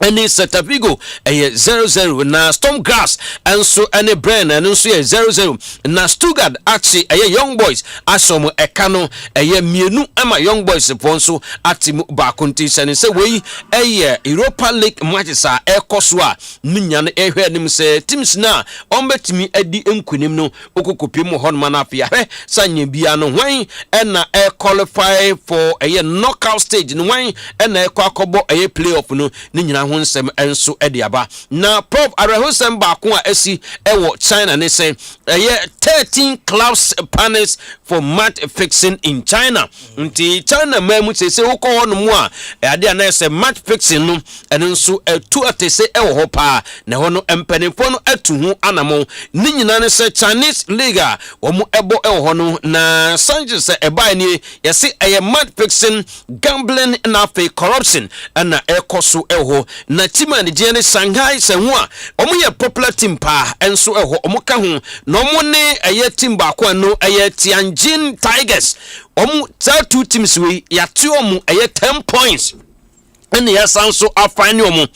any Setavigo a 0-0 na Stormgrass and so any Bren and also 0-0 na Stuttgart actually a Young Boys asomo ekano a mienu ama Young Boys ponso atimu bakunti sane say we a Europa League matches a ekoso a nunya no ehwe anim say teams na ombetimi adi enkunim no okokopie mu hon man afia hwe sanye bia no hwan na qualify for a knockout stage no hwan na ekwakobo a playoff no nyina nsem enso ediaba na Prof arahosem baako a asi ewo China ne say 13 clubs panels for match fixing in China nti China mamu say woko hono mu a ade na say match fixing no eno nso etu atese ewo ho pa na hono empanifo no atu hu anamo ni nyina ne say Chinese league omu ebo ewo hono na Sanchez eba ni yesi match fixing gambling na fake corruption na ekoso ewo na team and Jenny Shanghai Senwa omu popular team pa enso eho omu ka hu na omu ne team baako no Tianjin Tigers omu two teams we yatu omu 10 points and yes also a fine omu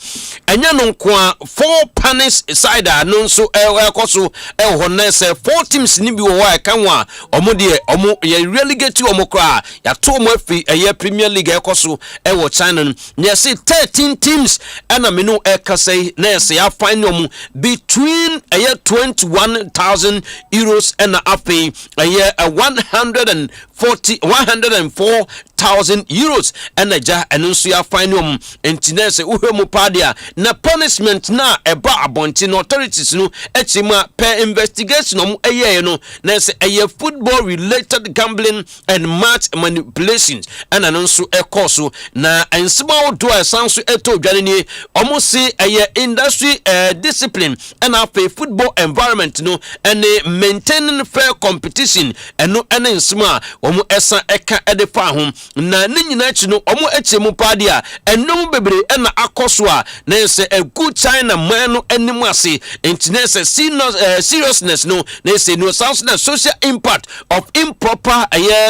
enya no kwa 4 panels side no so ekoso eho na say 4 teams ni bi wo kanwa omu de omu ye relegate omu kra yatu omu afi Premier League ekoso ewo China yes 13 teams and amino ekase na yes ya fine omu between 21,000 euros and afi 104 1,000 euros and ja eno nso ya fine entinese uhwemu padia na punishment na eba abonti no authorities no echima per investigation eye no na se eye football related gambling and match manipulations and anonso ekoso na ensima do esanso eto dwane ni omo se eye industry discipline and a football environment no and maintaining fair competition eno ene ensima omo esa eka edefa ho na ni nyina chi no omo echemu padia enom bebre ena akoso a na se a good China man no anim ase entinese seriousness no na se no sounds na social impact of improper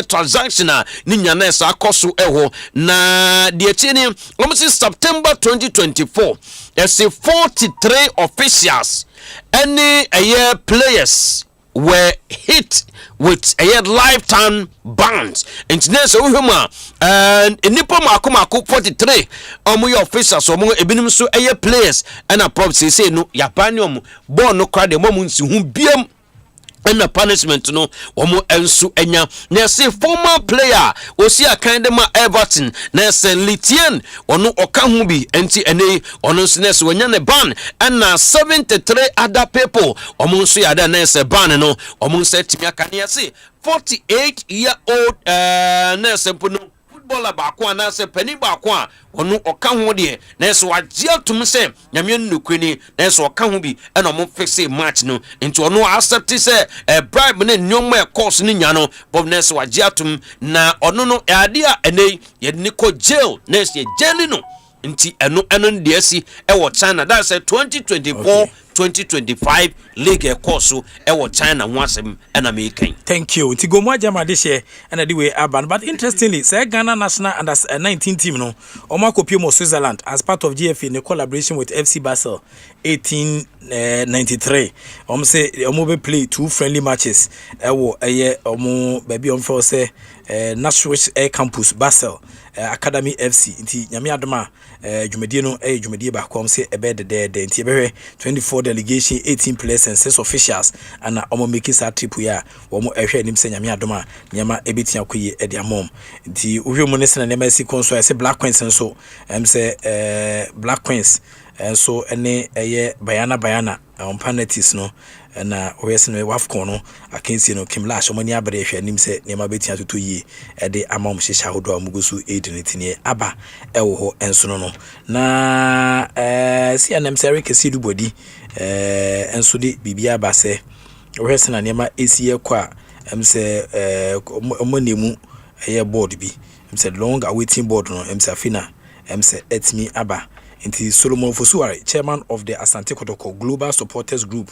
transaction ni nyana esa akoso eho na de tieni omo se September 2024 there's 43 officials any players were hit with a lifetime bans. International Uhuma and Nipo Makumako 43 your officers or more ebinim so players and a Prof say no Yapanium born no crowd the moment whom BM and the punishment no omo ensu enya na say former player osi akande ma Everton na say Litien ono oka hu bi enti ene ono nso wanya ne ban and na 73 other people omo nso ya da na say ban no omo nso timi aka na say 48-year-old na say no footballer baako na se pani baako a ono oka ho de na so agye tum se nyame nnukweni na so oka ho bi e no mo fixe match no nti ono accept se bribe ne nyoma course ni nya no bob na so agye atum na ono no ade a ene ye ni ko jail na se jail no nti eno de asi e wo China that's 2024-2025 league course e wo China ho asem na me kan. Thank you. Nti go mo ajama de share and the way aban but interestingly say Ghana national under 19 team no omo akopie mo Switzerland as part of GFA in collaboration with FC Basel 1893 say omo be play 2 friendly matches e wo omo baby on for say Nashville Air Campus Basel Academy FC nti nyame adoma dwumadie no dwumadie ba kom se ebe de nti ebe 24 delegation 18 players and 6 officials ana omo make sa trip ya omo ehwe nim se nyame adoma nyama ebetia koyi e dia mom nti ohwe mu ne se na nema si konso se Black Queens nso se Black Queens so ene bayana penalties no na oyese no wafcon no akensi no kimlash omani abere hwe nim se nema betia toto yi e de amam hyehyɛ hodo amugusu edinitini aba ewo ho enso no na si anem sere kesi du body enso de bibia ba se oyese na nema esiye kwa emse omonemu board bi emse long awaiting board no emse afina emse etmi aba Inti Solomon Fosuare, chairman of the Asante Kotoko Global Supporters Group,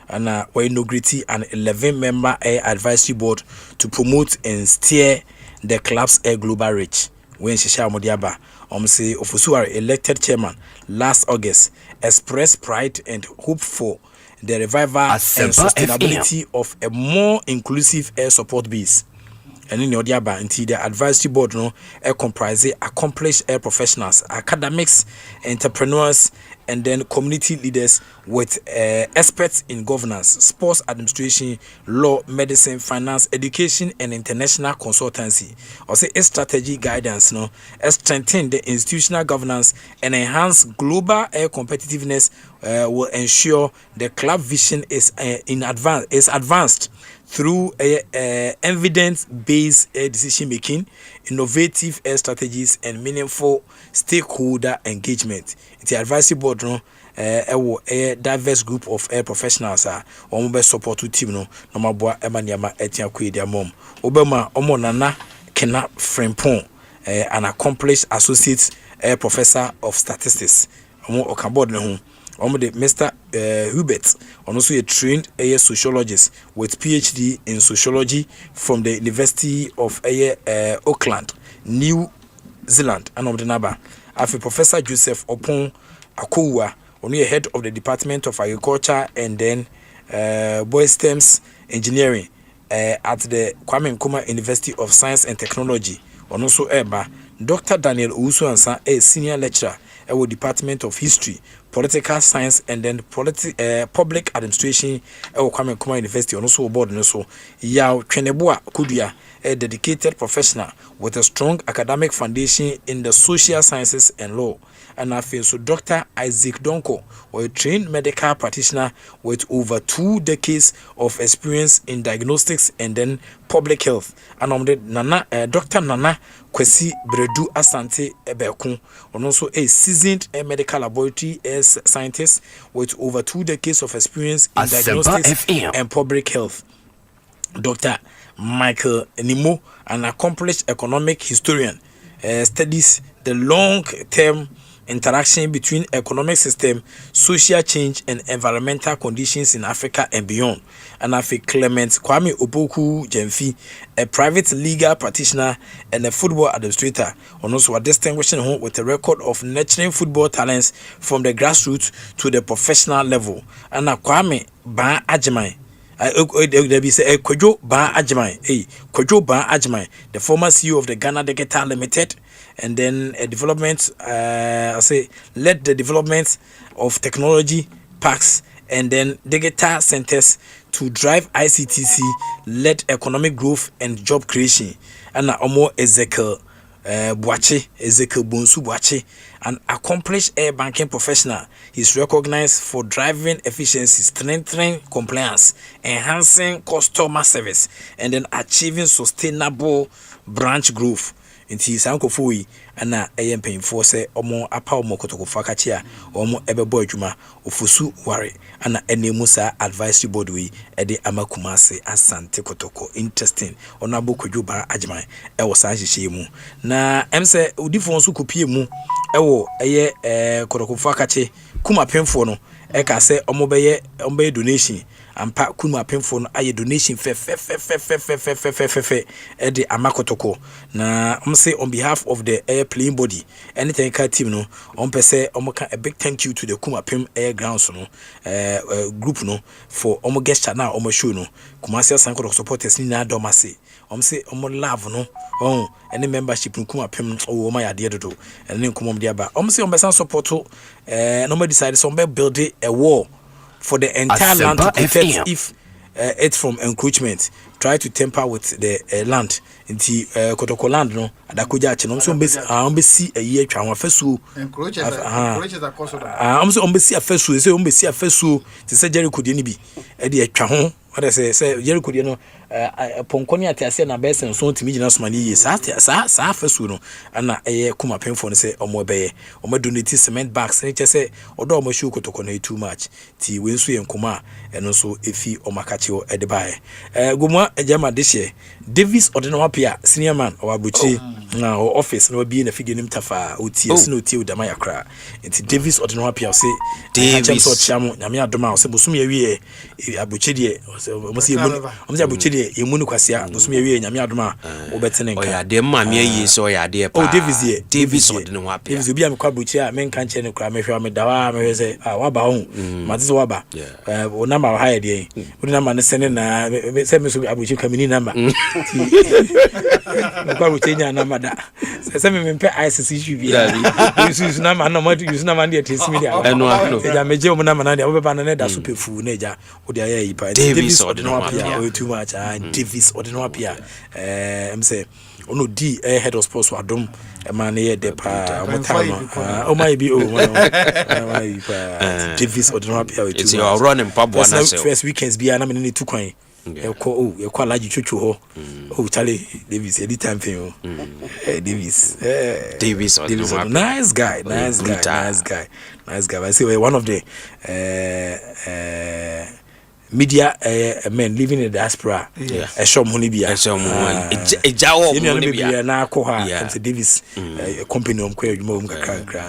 and we inaugurated an 11-member advisory board to promote and steer the club's global reach. When Shisha Modiaba, say Fosuare, elected chairman last August, expressed pride and hope for the revival and sustainability of a more inclusive air support base. And in the advisory board no comprise accomplished air professionals, academics, entrepreneurs, and then community leaders with experts in governance, sports administration, law, medicine, finance, education, and international consultancy. Also, strategy guidance no strengthen the institutional governance and enhance global air competitiveness will ensure the club vision is advanced through evidence-based decision making, innovative strategies, and meaningful stakeholder engagement. The advisory board no a diverse group of air professionals on be support team no mabwa emaniama etia kwe dia mom obema omo nana Kena Frempon an accomplished associate professor of statistics omo okabod ne ho the Mr. Hubert, also a trained sociologist with PhD in sociology from the University of Auckland, New Zealand, and of the Naba. After Professor Joseph Opon Akowa, only head of the Department of Agriculture and then Biosystems Engineering at the Kwame Nkrumah University of Science and Technology. Also, Dr. Daniel Usu-Ansa, a senior lecturer at the Department of History, Political Science, and then Public Administration at Kwame Nkrumah University. Also, board also Yao Tweneboa Kudia a dedicated professional with a strong academic foundation in the social sciences and law. And I feel so Dr. Isaac Donko, or a trained medical practitioner with over 2 decades of experience in diagnostics and then public health. And Dr. Nana Kwesi Bredu Asante Ebekun, and also a seasoned medical laboratory scientist with over 2 decades of experience in diagnostics and public health. Dr. Michael Nimo, an accomplished economic historian, studies the long-term interaction between economic system, social change, and environmental conditions in Africa and beyond. And I feel Clement Kwame Opoku Jemfi, a private legal practitioner and a football administrator, and also a distinguished home with a record of nurturing football talents from the grassroots to the professional level. And Kwame Ba Ajimai. Kojo Ba Ajimai, Kojo Ba Ajimai, the former CEO of the Ghana Digital Limited, and then a development, led the development of technology parks and then digital centers to drive ICTC-led economic growth and job creation. And Omo Ezekiel Bonsu Boache, an accomplished air banking professional. He's recognized for driving efficiency, strengthening compliance, enhancing customer service, and then achieving sustainable branch growth. Inti sanko fui ana ayempen force omo apa omo kotoko fakachia omo ebebo adwuma ofusu ware ana enemusa advisory board we ede amakumase asante kotoko. Interesting ono abokodwo ba agyeman e wo san hihye mu na emse odifo nso kopie mu e wo eye kotoko fakache kuma pemfo no e ka se omo beye donation ampa kuma pemfo no aye donation fe ede amakotoko na say on behalf of the air playing body anything ka team no on pese a big thank you to the Kumapim air grounds no group no for guest na show no Kumasi Sanko supporters ni na domase say love no any membership in Kumapim my idea do and then kumom dia ba say besan support no decide some build a wall for the entire land to protect if it's from encroachment. Try to temper with the land inti kotoko land no adakoja ache no so ombesi ayi atwa ho afesu encroaches across the ombesi afesu say ombesi afesu ti se Jericho de ni bi e de atwa ho what say Jericho de no ponkoni atiase na besen so ntimi gina so mani yi sa afesu no ana eye kuma penfo no say omo beye omo donate cement bags ni che say odo omo show kotoko na too much ti we nso yenkoma eno so efi omakache o ede bae gomwa ejama deshe Davis ordinary pia senior man or abuchi na office no be na figure nim tafa otie sino otie udama yakra enti Davis ordinary pia say Davis so chiamo nyame adoma say bosum ye wie abuchi de mo say abuchi de yemu ni kwasia bosum ye wie nyame adoma obetene nka oya de ma me yi so oya de pa Davis ye Davis ordinary pia Davis obi am kwa abuchi a men kan che ne kra me hwa me dawa me say waba ho matizo waba o number wa ha de o number ne sene na say me so abuchi kamini number kwa mutenya na mada sasa mempe ICC bi use na man no use na man dey tesi media no eja meje o na man na obeba na da super fu na eja o dey ayi pa Davis ordinary too much Davis ordinary pia say ono di head of sports wadom man here de pa o my bi o my pa Davis ordinary pia it's your running pabo na first weekends bi na me ni tu kwan you call large chuchu ho Charlie Davis anytime thing Davis nice guy I say one of the media men living in the diaspora a show money bia a jaw money bia na ko ha Davis company on kwa adwuma kakra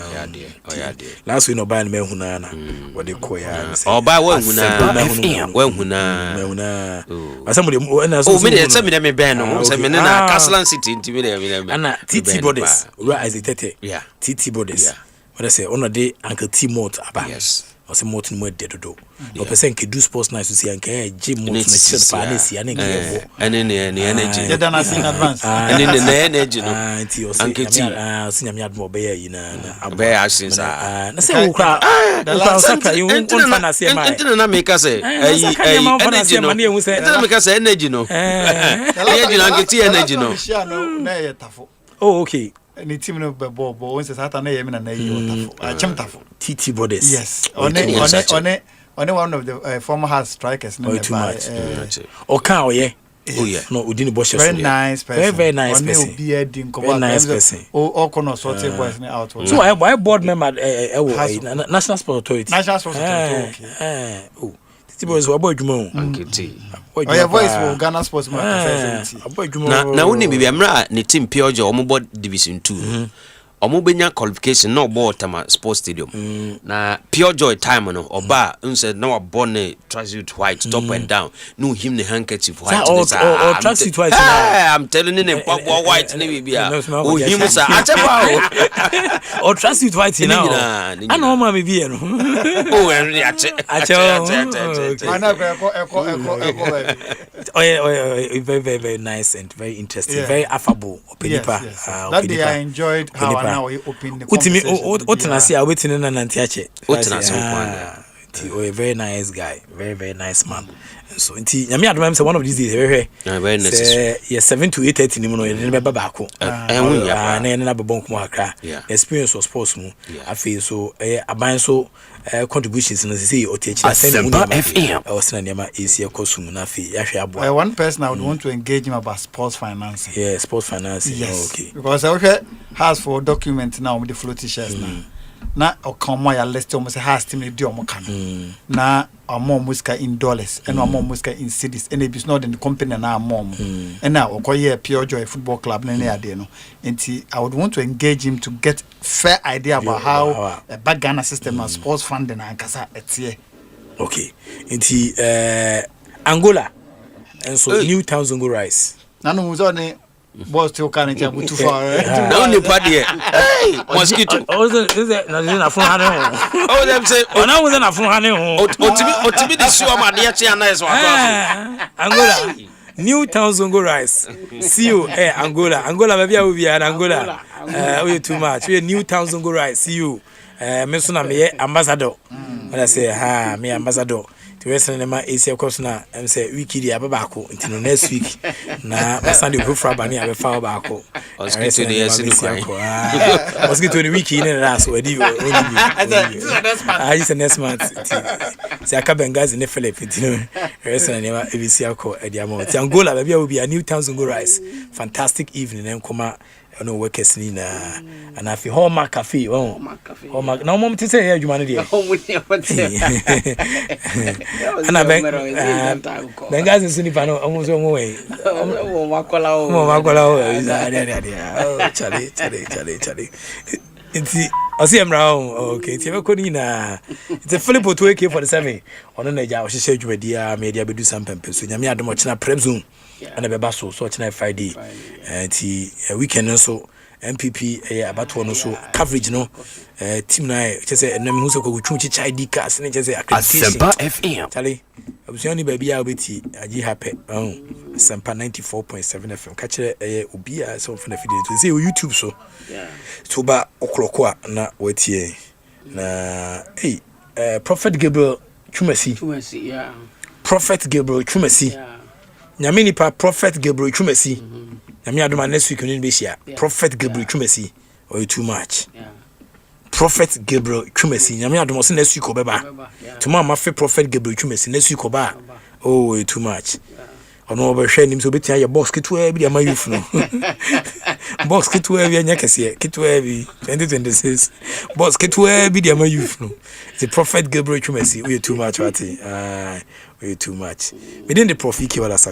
last we no buy na huna na what they call ya o buy wa huna asamo na so me dey say me ben no say me na Castle City nti me na TT Borders where is it TT Borders what I say on the Uncle T Mort aba ɔsɛ motin mu de dodo no person can do sports night to see and can gym motin chill fancy and get energy you don't see in advance and in the energy no anti o say nyame admo be ya na be asin sa na say wo kra the saka you won fancy mai entina na make say energy no entina make say energy no energy na ngeti energy no na ye tafo oh okay any team no be ball once Saturday na ye me na ye tafo chem tafo TT Brothers yes on one of the former hard strikers no o kan o ye oh yeah no udini boss very nice person very nice person very nice person o kono sorted boys out so I board member National Sports Authority okay oh TT Brothers wa boy dwuma anketi oh your voice will Ghana Sports na woni bibia mra ne team Piojo omo division 2 omo benya qualification no ball tama sports stadium na Pure Joy time no oba unse na wa born tracksuit white top and down no him the handkerchief white or tracksuit white I'm telling you ne pop white ne bibia o him sa achepa or tracksuit white now ana o ma me bia no oh enri ache ana eko very nice and very interesting very affable opinipa that day I enjoyed how now we open the conversation. Otinasi a wetin na nanti ache. Otinasi nkwana. A very nice guy, very nice man. So nti nyame adom say one of these days very necessary. Yeah 7 to 8:30 ni mo no ye ne beba ba ko. Na na bebon ko akra. Experience of sports mu. Afi so aban so contributions na say otechi Asempa FM. O sena niam esi ekosum na afi ya hwe abo. One person I would want to engage him about sports financing. Yeah, sports financing. Yes. Okay. Because I has for document now with the floaty shares now. Na okomo ya list almost has team dey omo kan na amo muska in dollars and amo muska in cities and it is not in the company na amo and now okoye Pure Joy football club na na ade no enti I would want to engage him to get fair idea about how a bad Ghana system and sports funding and kasa etie okay enti Angola and so New Town Zongo Rice na no muzo ne boss still can't jump too far. No ni padie. Hey, mosquito. Is na fun hane ho. Oh them say, ona wo na fun hane ho. Otimi di sure ma de che anais wa Angola. New Town Zongo Rice. See you Angola. Angola baby a we are Angola. We too much. We New Town Zongo Rice. See you. Me so na me ambassador. When I say me ambassador. To western ma AC course na em say wiki dia babako until next week na Sunday go for bani abe fa babako mosquito dey yes no kwai mosquito the wiki na ras we di is next month see aka bengazi ne Philip you know western ma ABC akọ ediamo Angola baby will be a New Town Zongo Rice fantastic evening en koma no workers ni na and afi Hallmark Cafe Hallmark na mom tise ya adwuma no de ana bengazi suni pa no omo so mo we makola chale enti osimra okay ti be ko ni na it's a Philip to AK47 ono na ja o hye adwumadi a media bedu sampempe so nyame adom chena prep zone ana beba so chena Friday enti weekend so MPP abato no so coverage no team na chese enam hu so ko twunchi chai di cars ne chese accreditation Asempa FM chale abusiani ba bia obeti agi happy Asempa 94.7 FM ka kire obi a so funa video to say YouTube so to ba okloko na watie na Prophet Gabriel Chumasi yeah Prophet Gabriel Chumasi nyame nipa Prophet Gabriel Chumasi nyame adoma next week ni be share Prophet Gabriel Chumasi or too much Prophet Gabriel Chumasi nyame adoma so next week obeba tomorrow ma fe Prophet Gabriel Chumasi next week oba oh too much ono obehwe nim so betia ye box kitwa bi ama youth no box kitwa bi anya kese kitwa bi 2026 box kitwa bi ama youth no the Prophet Gabriel Chumasi we too much we too much within the Prof K Wallace